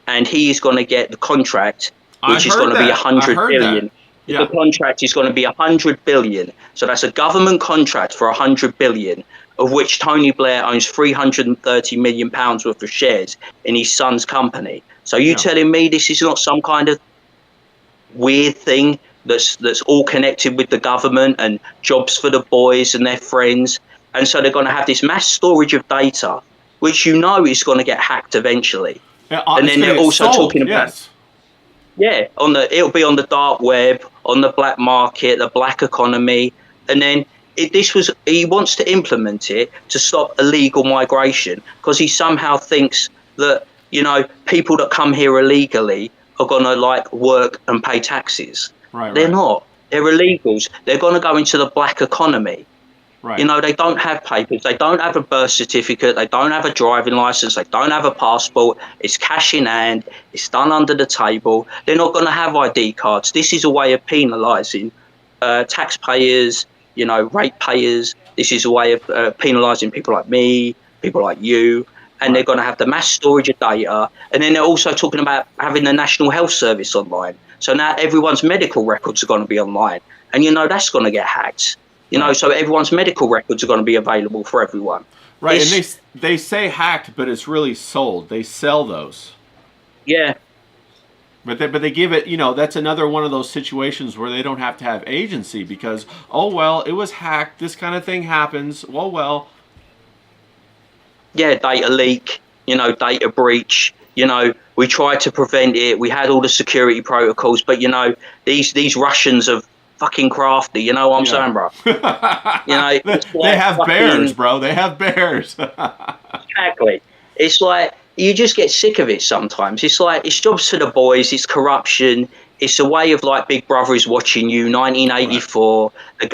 and he is going to get the contract, which is going to be 100 billion. Yeah. The contract is going to be 100 billion. So that's a government contract for 100 billion, of which Tony Blair owns 330 million pounds worth of shares in his son's company. So you telling me this is not some kind of weird thing that's all connected with the government and jobs for the boys and their friends? And so they're going to have this mass storage of data, which you know is going to get hacked eventually. Yeah, and then they're also talking about... Yes. Yeah, it'll be on the dark web, on the black market, the black economy, and then he wants to implement it to stop illegal migration because he somehow thinks that, you know, people that come here illegally are going to work and pay taxes. Right. They're not. They're illegals. They're going to go into the black economy. Right. You know, they don't have papers. They don't have a birth certificate. They don't have a driving license. They don't have a passport. It's cash in hand. It's done under the table. They're not going to have ID cards. This is a way of penalising taxpayers, you know, ratepayers, This is a way of penalising people like me, people like you, and they're going to have the mass storage of data. And then they're also talking about having the National Health Service online. So now everyone's medical records are going to be online. And, that's going to get hacked. So everyone's medical records are going to be available for everyone. Right, and they say hacked, but it's really sold. They sell those. Yeah. But they give it, that's another one of those situations where they don't have to have agency because, oh, well, it was hacked. This kind of thing happens. Well. Yeah, data leak, data breach. We tried to prevent it. We had all the security protocols. But, these Russians are fucking crafty. You know what I'm saying, bro? They have bears, bro. They have bears. Exactly. It's like you just get sick of it sometimes. It's like it's jobs for the boys. It's corruption. It's a way of like Big Brother is watching you. 1984. Right.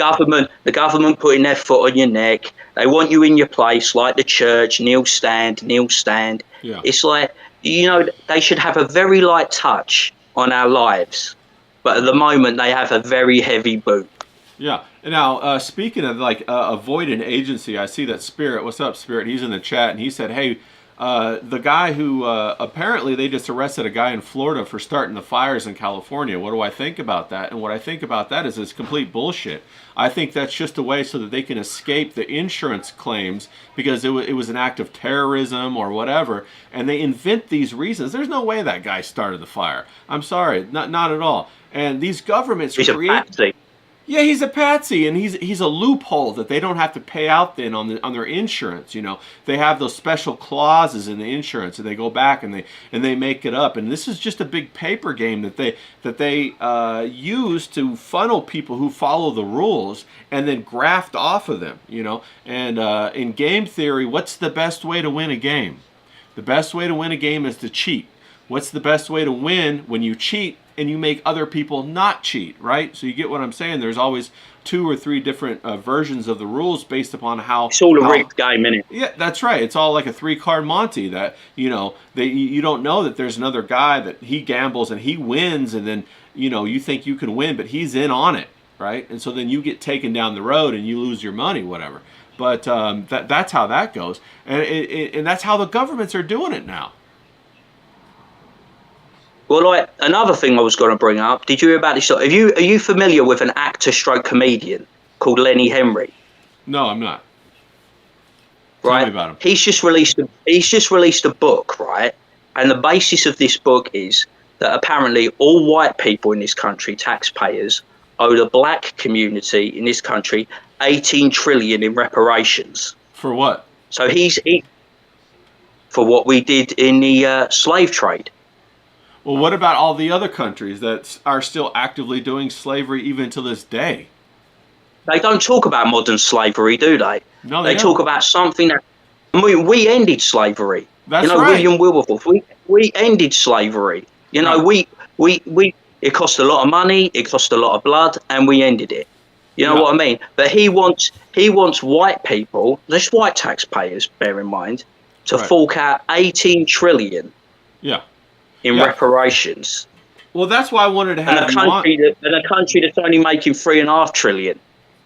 The government putting their foot on your neck. They want you in your place, like the church. Kneel, stand. Kneel, stand. Yeah. It's like they should have a very light touch on our lives, but at the moment they have a very heavy boot. Yeah. Now, speaking of avoid an agency, I see that Spirit. What's up, Spirit? He's in the chat, and he said, "Hey, the guy who apparently they just arrested a guy in Florida for starting the fires in California. What do I think about that?" And what I think about that is it's complete bullshit. I think that's just a way so that they can escape the insurance claims because it was an act of terrorism or whatever, and they invent these reasons. There's no way that guy started the fire. I'm sorry, not at all. And these governments create. Yeah, he's a patsy, and he's a loophole that they don't have to pay out then on their insurance. They have those special clauses in the insurance, and they go back and they make it up. And this is just a big paper game that they use to funnel people who follow the rules and then graft off of them. And in game theory, what's the best way to win a game? The best way to win a game is to cheat. What's the best way to win when you cheat and you make other people not cheat, right? So you get what I'm saying? There's always 2 or 3 different versions of the rules based upon how... It's all a rigged game, isn't it? Yeah, that's right. It's all like a 3-card Monty that, you don't know that there's another guy that he gambles and he wins and then, you think you can win, but he's in on it, right? And so then you get taken down the road and you lose your money, whatever. But that's how that goes. And that's how the governments are doing it now. Well, another thing I was going to bring up, did you hear about this? Are you familiar with an actor/comedian called Lenny Henry? No, I'm not. Right. Tell me about him. He's just released a book, right? And the basis of this book is that apparently all white people in this country, taxpayers, owe the black community in this country 18 trillion in reparations. For what? So for what we did in the slave trade. Well, what about all the other countries that are still actively doing slavery even to this day? They don't talk about modern slavery, do they? No, they talk about something that we ended slavery. That's right. William Wilberforce. We ended slavery. Right. It cost a lot of money, it cost a lot of blood, and we ended it. You know what I mean? But he wants white people, just white taxpayers, bear in mind, to fork out 18 trillion. Yeah. In reparations. Well, that's why I wanted to have you on. And a country that's only making 3.5 trillion.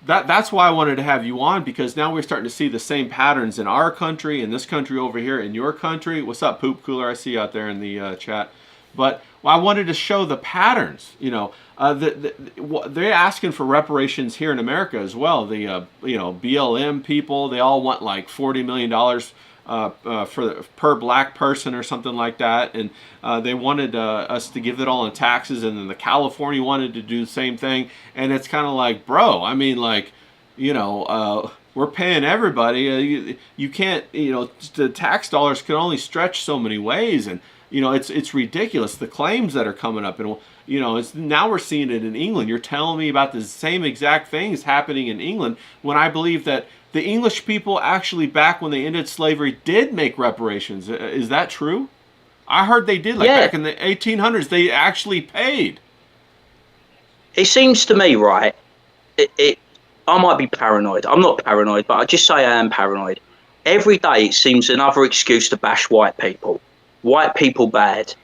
That's why I wanted to have you on, because now we're starting to see the same patterns in our country, in this country over here, in your country. What's up, Poop Cooler? I see you out there in the chat. But I wanted to show the patterns. They're asking for reparations here in America as well. The BLM people, they all want like $40 million. Per black person or something like that, and they wanted us to give it all in taxes, and then the California wanted to do the same thing, and it's kind of like, bro, I mean, like, we're paying everybody. You can't, the tax dollars can only stretch so many ways, and it's ridiculous the claims that are coming up, and now we're seeing it in England. You're telling me about the same exact things happening in England when I believe that the English people actually, back when they ended slavery, did make reparations. Is that true? I heard they did. Back in the 1800s, they actually paid. It seems to me, right, I might be paranoid. I'm not paranoid, but I just say I am paranoid. Every day it seems another excuse to bash white people. White people bad.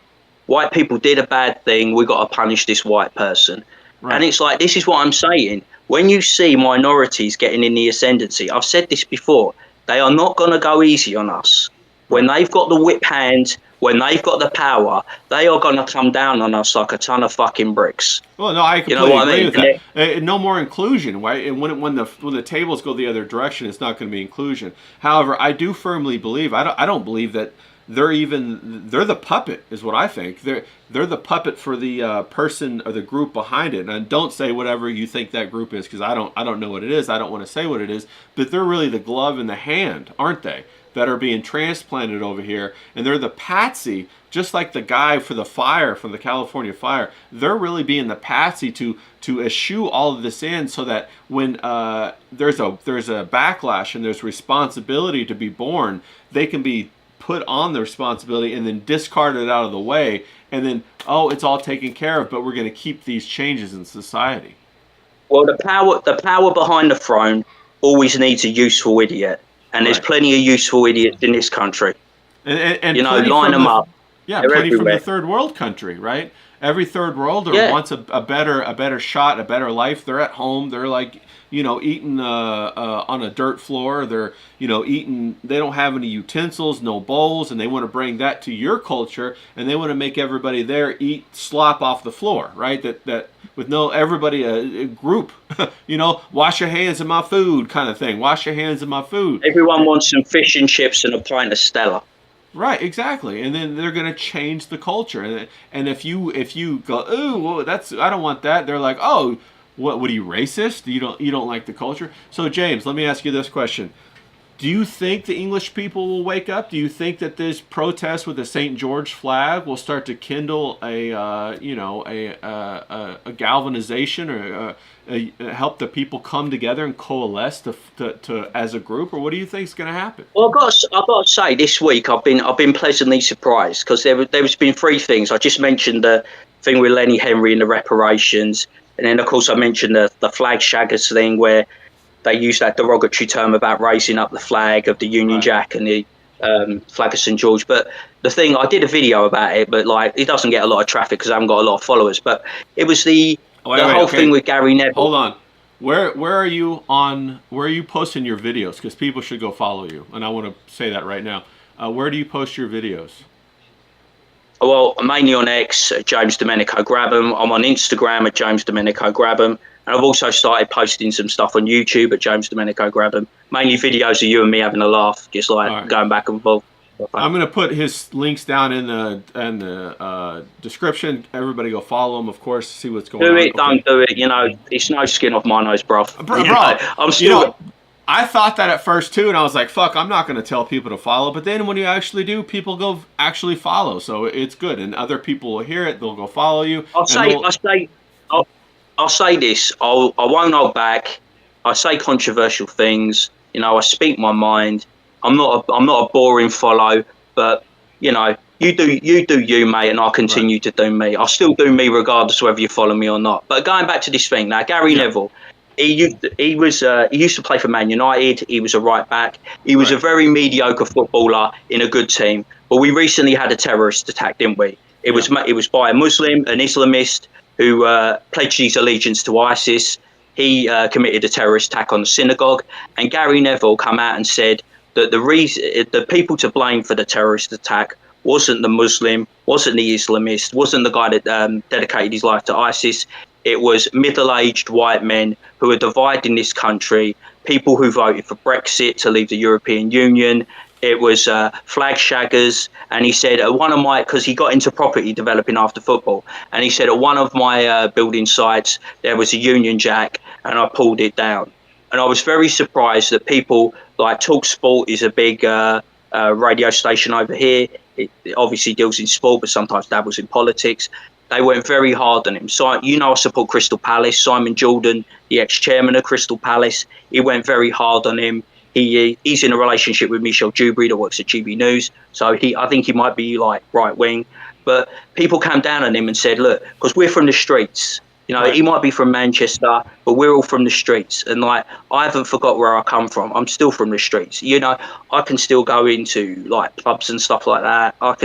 White people did a bad thing. We got to punish this white person. Right. And it's like, this is what I'm saying. When you see minorities getting in the ascendancy, I've said this before, they are not going to go easy on us. When Right. they've got the whip hand, when they've got the power, they are going to come down on us like a ton of fucking bricks. Well, no, I You know completely what I agree mean? with that. No more inclusion, right? And when the tables go the other direction, it's not going to be inclusion. However, I do firmly believe I don't believe that they're the puppet is what I think. They're the puppet for the person or the group behind it. And don't say whatever you think that group is because I don't know what it is. I don't want to say what it is. But they're really the glove in the hand, aren't they? That are being transplanted over here, and they're the patsy, just like the guy for the fire, from the California fire. They're really being the patsy to eschew all of this in, so that when there's a backlash and there's responsibility to be borne, they can be put on the responsibility and then discarded out of the way, and then it's all taken care of. But we're going to keep these changes in society. Well, the power behind the throne always needs a useful idiot. And there's Right. plenty of useful idiots in this country. And You know, plenty line from them the up. They're plenty from the everywhere. third world country, right? Every third worlder Yeah. wants a better shot, a better life. They're at home. They're like eating on a dirt floor. They're eating. They don't have any utensils, no bowls, and they want to bring that to your culture, and they want to make everybody there eat slop off the floor, right? That with no everybody a group, wash your hands in my food kind of thing. Wash your hands in my food. Everyone wants some fish and chips and a pint of Stella. Right, exactly, and then they're gonna change the culture, and if you go, ooh, well, I don't want that. They're like, oh, what are you racist? You don't like the culture? So James, let me ask you this question: do you think the English people will wake up? Do you think that this protest with the St. George flag will start to kindle a galvanization or help the people come together and coalesce to as a group, or what do you think is going to happen? Well, I've got to say, this week I've been pleasantly surprised because there's been three things. I just mentioned the thing with Lenny Henry and the reparations, and then of course I mentioned the flag shaggers thing where they use that derogatory term about raising up the flag of the Union Right. Jack and the flag of St. George. But the thing, I did a video about it, but like it doesn't get a lot of traffic because I haven't got a lot of followers. But it was the whole Okay. thing with Gary Neville. Hold on. Where are you on? Where are you posting your videos? Because people should go follow you, and I want to say that right now. Where do you post your videos? Well, mainly on X, James Domenico Grabham. I'm on Instagram at James Domenico Grabham. And I've also started posting some stuff on YouTube at James Domenico Grabham. Mainly videos of you and me having a laugh, just like All right. going back and forth. I'm gonna put his links down in the description. Everybody go follow him, of course, see what's going on. Do it, Okay. don't do it. You know, it's no skin off my nose, bro. Bro, You know, I'm still. I thought that at first too, and I was like, "Fuck, I'm not going to tell people to follow." But then when you actually do, people go actually follow, so it's good, and other people will hear it. They'll go follow you. I'll say this. I won't hold back. I say controversial things. You know, I speak my mind. I'm not a boring follow, but you know, you do you, mate, and I'll continue to do me. I'll still do me regardless of whether you follow me or not. But going back to this thing now, Gary Neville. He used to play for Man United. He was a right back. He was a very mediocre footballer in a good team. But we recently had a terrorist attack, didn't we? It was by a Muslim, an Islamist who pledged his allegiance to ISIS. He committed a terrorist attack on the synagogue, and Gary Neville come out and said that the people to blame for the terrorist attack wasn't the Muslim, wasn't the Islamist, wasn't the guy that dedicated his life to ISIS. It was middle-aged white men who are dividing this country, people who voted for Brexit to leave the European Union. It was flag shaggers. And he said, because he got into property developing after football, and he said, at one of my building sites, there was a Union Jack, and I pulled it down. And I was very surprised that people like TalkSport is a big radio station over here. It obviously deals in sport, but sometimes dabbles in politics. They went very hard on him. So, I support Crystal Palace. Simon Jordan, the ex-chairman of Crystal Palace, he went very hard on him. He's in a relationship with Michelle Dewberry that works at GB News. So I think he might be like right wing. But people came down on him and said, look, because we're from the streets. You know, he might be from Manchester, but we're all from the streets. And like, I haven't forgot where I come from. I'm still from the streets. You know, I can still go into like clubs and stuff like that. I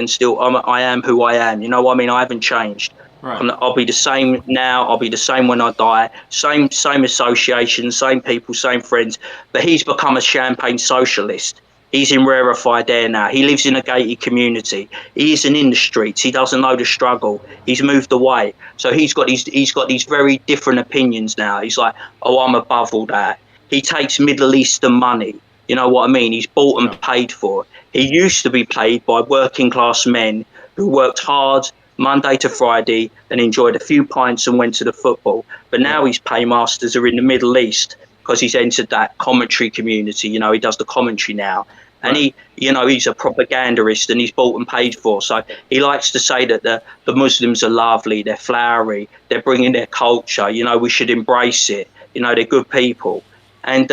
am who I am. You know what I mean? I haven't changed. Right. I'll be the same now. I'll be the same when I die. Same association, same people, same friends. But he's become a champagne socialist. He's in rarefied air now. He lives in a gated community. He isn't in the streets. He doesn't know the struggle. He's moved away. So he's got these very different opinions now. He's like, oh, I'm above all that. He takes Middle Eastern money. You know what I mean? He's bought and paid for. He used to be paid by working class men who worked hard Monday to Friday and enjoyed a few pints and went to the football. But now his paymasters are in the Middle East because he's entered that commentary community. You know, he does the commentary now. And he's a propagandist and he's bought and paid for. So he likes to say that the Muslims are lovely, they're flowery, they're bringing their culture. You know, we should embrace it. You know, they're good people. And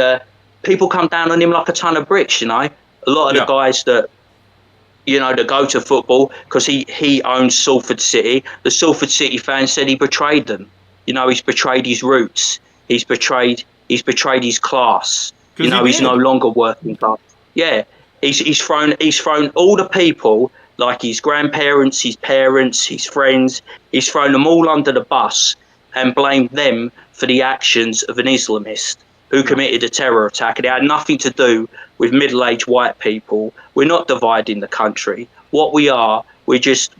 people come down on him like a ton of bricks, you know. A lot of the guys that, you know, that go to football, because he owns Salford City. The Salford City fans said he betrayed them. You know, he's betrayed his roots. He's betrayed his class. You know, he's no longer working class. Yeah, he's thrown all the people, like his grandparents, his parents, his friends. He's thrown them all under the bus and blamed them for the actions of an Islamist who committed a terror attack. And it had nothing to do with middle-aged white people. We're not dividing the country. What we are, we're just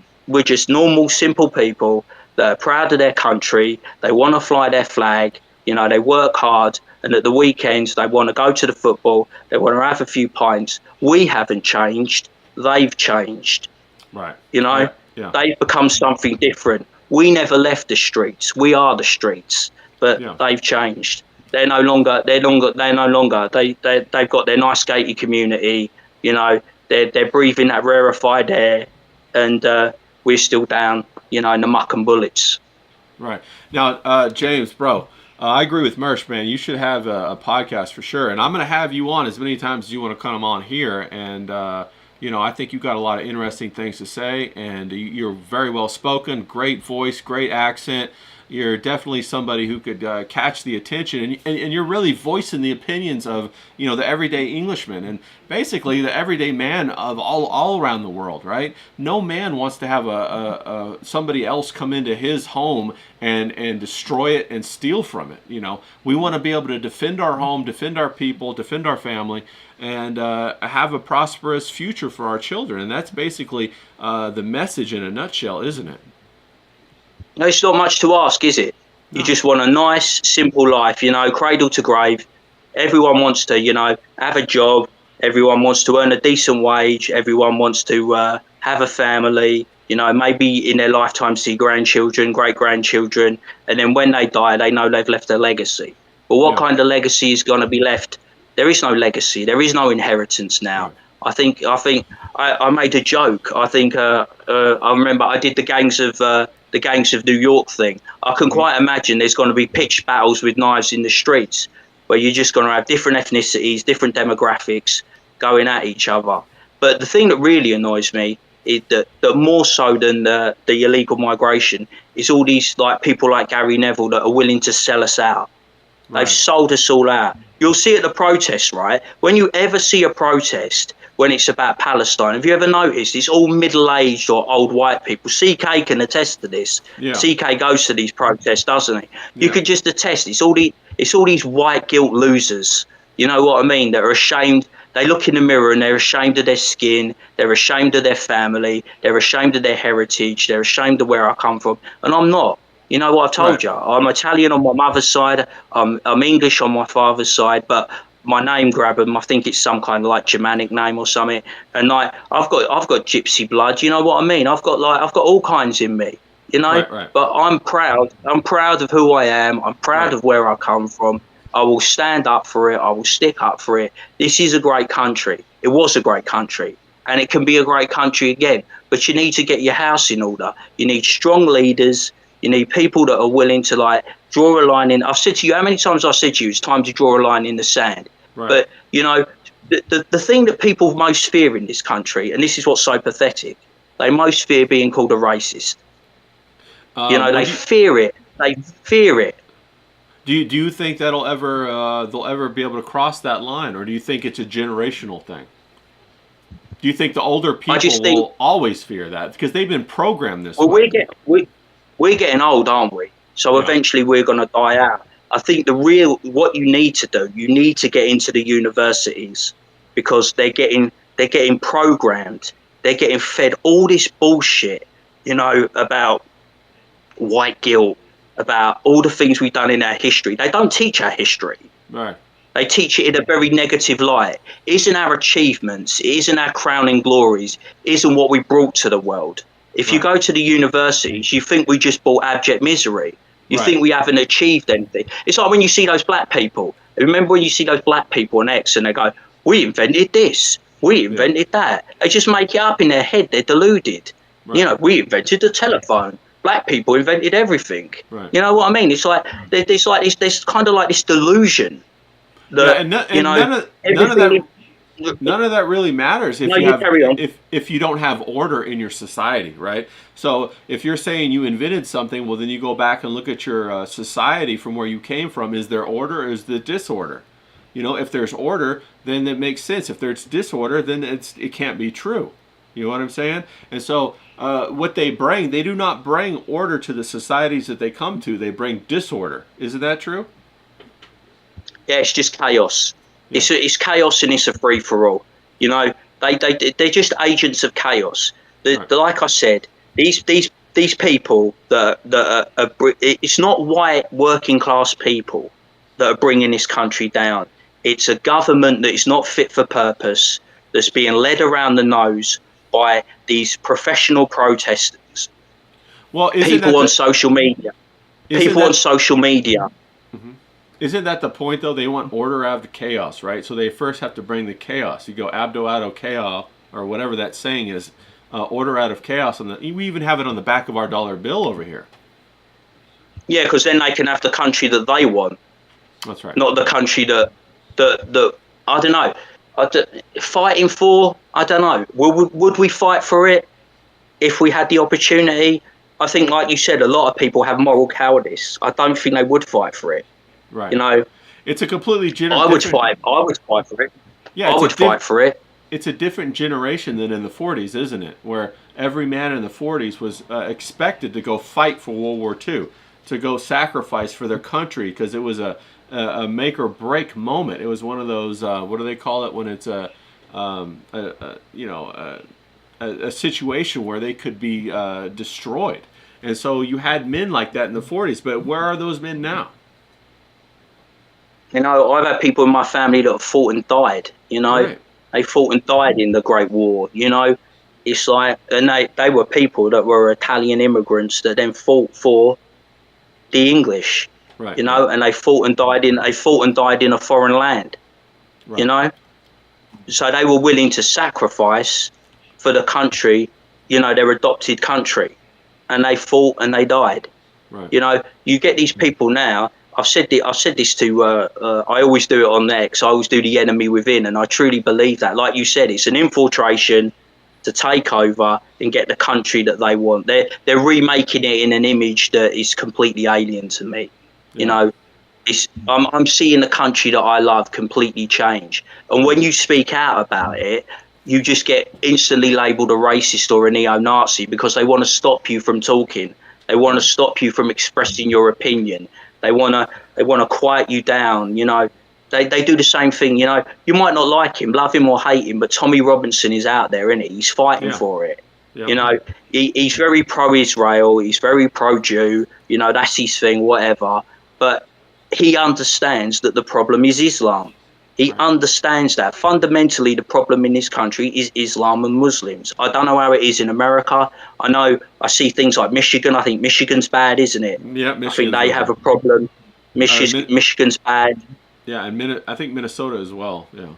normal, simple people that are proud of their country. They want to fly their flag. You know, they work hard, and at the weekends they want to go to the football. They want to have a few pints. We haven't changed. They've changed. Right. You know, they've become something different. We never left the streets. We are the streets, but they've changed. They've got their nice gated community, you know, they're breathing that rarefied air, and we're still down, you know, in the muck and bullets. Right. Now, James, bro, I agree with Mersh, man. You should have a podcast for sure. And I'm going to have you on as many times as you want to come on here. And, you know, I think you've got a lot of interesting things to say. And you're very well spoken, great voice, great accent. You're definitely somebody who could catch the attention, and you're really voicing the opinions of, you know, the everyday Englishman and basically the everyday man of all around the world, right? No man wants to have a somebody else come into his home and destroy it and steal from it. You know, we want to be able to defend our home, defend our people, defend our family, and have a prosperous future for our children. And that's basically the message in a nutshell, isn't it? No, it's not much to ask, is it? You just want a nice, simple life, you know, cradle to grave. Everyone wants to, you know, have a job. Everyone wants to earn a decent wage. Everyone wants to have a family, you know, maybe in their lifetime see grandchildren, great-grandchildren. And then when they die, they know they've left a legacy. But what kind of legacy is going to be left? There is no legacy. There is no inheritance now. I think I made a joke. I think I remember I did the Gangs of New York thing. I can quite imagine there's going to be pitched battles with knives in the streets where you're just going to have different ethnicities, different demographics going at each other. But the thing that really annoys me is that more so than the illegal migration is all these like people like Gary Neville that are willing to sell us out. Right. They've sold us all out. You'll see at the protests, right? When you ever see a protest when it's about Palestine, have you ever noticed it's all middle-aged or old white people? CK can attest to this. CK goes to these protests, doesn't he? You could just attest. It's all these white guilt losers. You know what I mean? That are ashamed. They look in the mirror and they're ashamed of their skin. They're ashamed of their family. They're ashamed of their heritage. They're ashamed of where I come from. And I'm not. You know what I've told you? I'm Italian on my mother's side. I'm English on my father's side. But my name grab them. I think it's some kind of like Germanic name or something. And like I've got gypsy blood. You know what I mean? I've got all kinds in me. You know. Right. But I'm proud. I'm proud of who I am. I'm proud of where I come from. I will stand up for it. I will stick up for it. This is a great country. It was a great country, and it can be a great country again. But you need to get your house in order. You need strong leaders. You need people that are willing to like draw a line in. I've said to you, how many times I've said to you, it's time to draw a line in the sand. Right. But, you know, the thing that people most fear in this country, and this is what's so pathetic, they most fear being called a racist. You know, they fear it. They fear it. Do you think they'll ever be able to cross that line, or do you think it's a generational thing? Do you think the older people will always fear that because they've been programmed this way? we're getting old, aren't we? So Yeah. eventually we're going to die out. I think what you need to do, you need to get into the universities, because they're getting programmed, they're getting fed all this bullshit, about white guilt, about all the things we've done in our history. They don't teach our history. Right. They teach it in a very negative light. It isn't our achievements, it isn't our crowning glories, it isn't what we brought to the world. If you Right. go to the universities, you think we just brought abject misery. You Right. think we haven't achieved anything. It's like when you see those black people. Remember when you see those black people on X and they go, we invented this, we invented that. They just make it up in their head. They're deluded. Right. We invented the telephone. Black people invented everything. Right. You know what I mean? It's like there's kind of like this delusion. Yeah, and none of that really matters if No, you you have carry on. if you don't have order in your society, right? So if you're saying you invented something, well, then you go back and look at your society from where you came from. Is there order or is there disorder? If there's order, then it makes sense. If there's disorder, then it can't be true. You know what I'm saying? And so what they do not bring order to the societies that they come to. They bring disorder. Isn't that true? Yeah, it's just chaos. Yeah. It's chaos, and it's a free for all. They're just agents of chaos. Right. Like I said, these people that are it's not white working class people that are bringing this country down. It's a government that is not fit for purpose, that's being led around the nose by these professional protesters. Well, People on social media. Isn't that the point, though? They want order out of the chaos, right? So they first have to bring the chaos. You go abdo out of chaos, or whatever that saying is, order out of chaos. We even have it on the back of our dollar bill over here. Yeah, because then they can have the country that they want. That's right. Not the country that I don't know. Fighting for, I don't know. Would we fight for it if we had the opportunity? I think, like you said, a lot of people have moral cowardice. I don't think they would fight for it. Right. It's a completely I would fight for it. Yeah, I would fight for it. It's a different generation than in the 40s, isn't it? Where every man in the 40s was expected to go fight for World War II, to go sacrifice for their country, because it was a make or break moment. It was one of those what do they call it when it's a situation where they could be destroyed. And so you had men like that in the 40s, but where are those men now? I've had people in my family that have fought and died. Right. They fought and died in the Great War. It's like, and they were people that were Italian immigrants that then fought for the English. Right. And they fought and died in a foreign land. Right. So they were willing to sacrifice for the country, their adopted country, and they fought and they died. Right. You get these people now. I've said this to. I always do it on X. I always do the enemy within, and I truly believe that. Like you said, it's an infiltration to take over and get the country that they want. They're remaking it in an image that is completely alien to me. Yeah. I'm seeing the country that I love completely change. And when you speak out about it, you just get instantly labelled a racist or a neo-Nazi, because they want to stop you from talking. They want to stop you from expressing your opinion. They want to quiet you down. They do the same thing. You might not like him, love him or hate him, but Tommy Robinson is out there, isn't he? He's fighting for it. Yeah. He's very pro-Israel. He's very pro-Jew. That's his thing, whatever. But he understands that the problem is Islam. He understands that fundamentally the problem in this country is Islam and Muslims. I don't know how it is in America. I see things like Michigan. I think Michigan's bad, isn't it? Yeah, I think they have a problem. Michigan's bad. Yeah, and I think Minnesota as well. Yeah.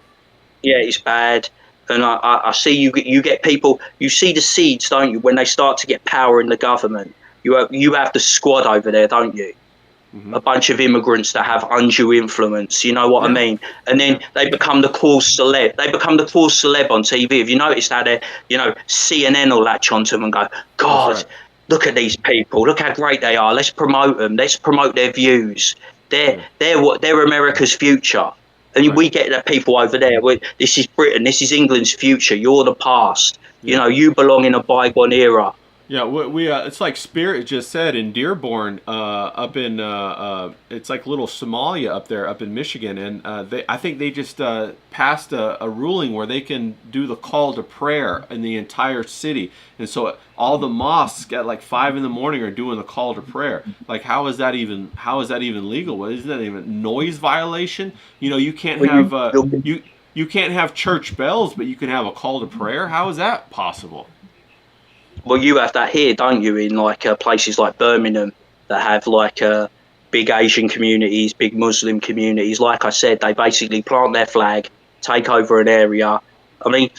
Yeah, it's bad. And I see you get people. You see the seeds, don't you? When they start to get power in the government, you have the squad over there, don't you? Mm-hmm. A bunch of immigrants that have undue influence, you know what I mean? And then they become the cool celeb. They become the cool celeb on TV. Have you noticed how CNN will latch onto them and go, God, look at these people. Look how great they are. Let's promote them. Let's promote their views. They're America's future. And we get the people over there. This is Britain. This is England's future. You're the past. You belong in a bygone era. Yeah, we it's like Spirit just said in Dearborn, up in it's like little Somalia up there, up in Michigan, and I think they just passed a ruling where they can do the call to prayer in the entire city, and so all the mosques at like 5 in the morning are doing the call to prayer. Like, how is that even legal? Well, isn't that even noise violation? You know, you can't Well, have you can't have church bells, but you can have a call to prayer. How is that possible? well, you have that here, don't you? In like places like Birmingham that have like big Asian communities, big Muslim communities. Like I said, they basically plant their flag, take over an area. I mean,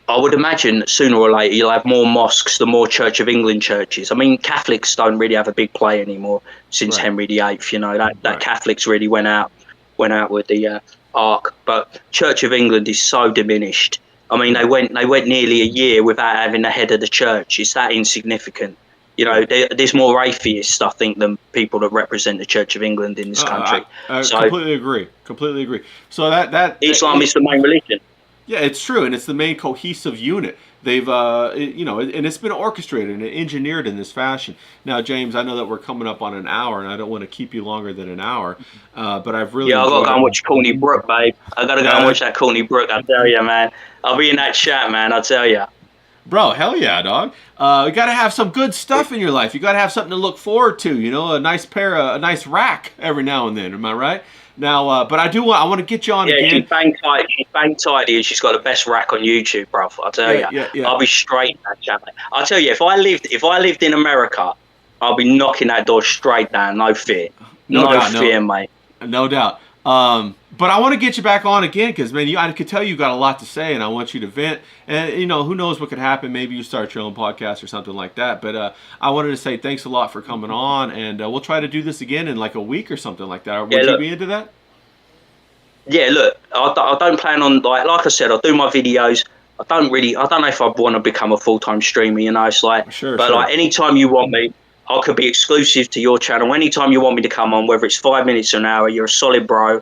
I would imagine that sooner or later you'll have more mosques, the more Church of England churches. I mean, Catholics don't really have a big play anymore since Right. Henry VIII. You know that Right. Catholics really went out with the ark, but Church of England is so diminished. I mean, they went nearly a year without having the head of the church. It's that insignificant. You know, there's more atheists, I think, than people that represent the Church of England in this country. I So completely agree. Completely agree. So that Islam is the main religion. yeah, it's true, and it's the main cohesive unit. They've, you know, and it's been orchestrated and engineered in this fashion. Now, James, I know that we're coming up on an hour, and I don't want to keep you longer than an hour, but I've really Yeah, I gotta enjoyed go and it. watch Courtney Brook, babe. I gotta go Yeah. and watch that Courtney Brook. I tell you, man. I'll be in that chat, man. I tell you. Bro, hell yeah, dog. You got to have some good stuff in your life. You got to have something to look forward to. You know, a nice rack every now and then. Am I right? Now, but I want to get you on Yeah, again. she's bang tight. She's bang tidy, and she's got the best rack on YouTube, bro. I tell Yeah, you, yeah. I'll be straight in that chat, mate. I tell you, if I lived in America, I'll be knocking that door straight down. No fear, No no doubt, no. fear, mate. No doubt. But I want to get you back on again because, man, I could tell you got a lot to say, and I want you to vent. And, you know, who knows what could happen. Maybe you start your own podcast or something like that. But I wanted to say thanks a lot for coming on, and we'll try to do this again in like a week or something like that. Would you look. be into that? Yeah, look, I don't plan on like I said, I do my videos. I don't know if I want to become a full-time streamer. You know, it's like, Sure, but sure. like anytime you want me, I could be exclusive to your channel. Anytime you want me to come on, whether it's 5 minutes or an hour, you're a solid bro. All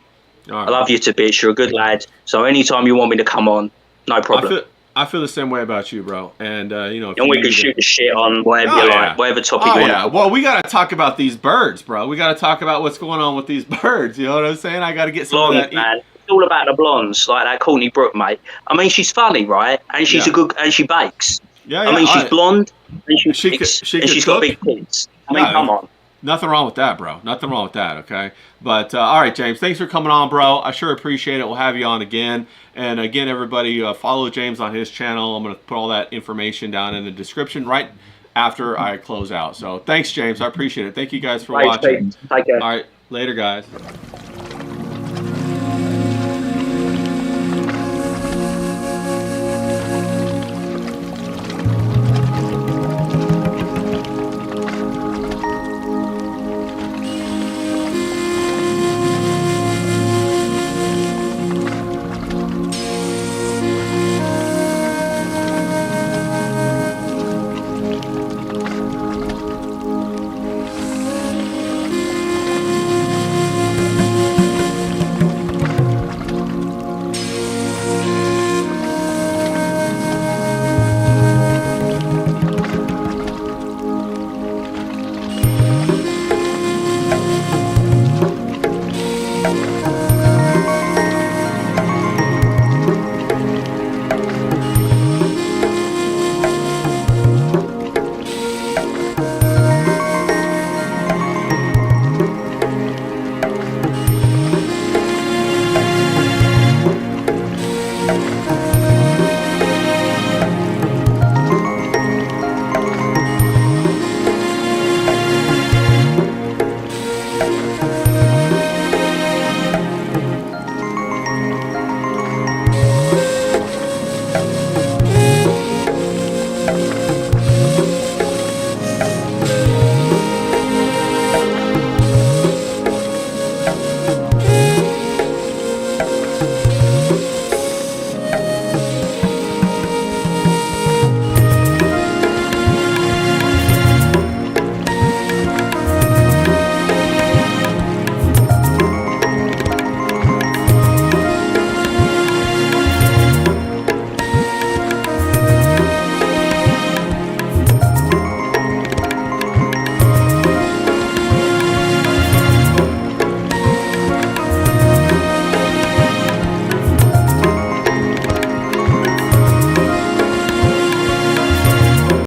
right. I love you to bits. You're a good lad. So anytime you want me to come on, no problem. I feel the same way about you, bro. And you know, if And you we need can to- shoot the shit on whatever Oh, you yeah. like, whatever topic Oh you want. yeah. Well, we got to talk about these birds, bro. We got to talk about what's going on with these birds. You know what I'm saying? I got to get some of Blondes, that. man. It's all about the blondes, like that Courtney Brook, mate. I mean, she's funny, right? And she's Yeah. and she bakes. Yeah, I mean, she's blonde and she She bakes, could- she and could she's cook. got big tits. I mean, Yeah. come on. Nothing wrong with that, bro. Nothing wrong with that, okay? But, all right, James, thanks for coming on, bro. I sure appreciate it. We'll have you on again. And, again, everybody, follow James on his channel. I'm going to put all that information down in the description right after I close out. So, thanks, James. I appreciate it. Thank you guys for Right, watching. take care. All right, later, guys.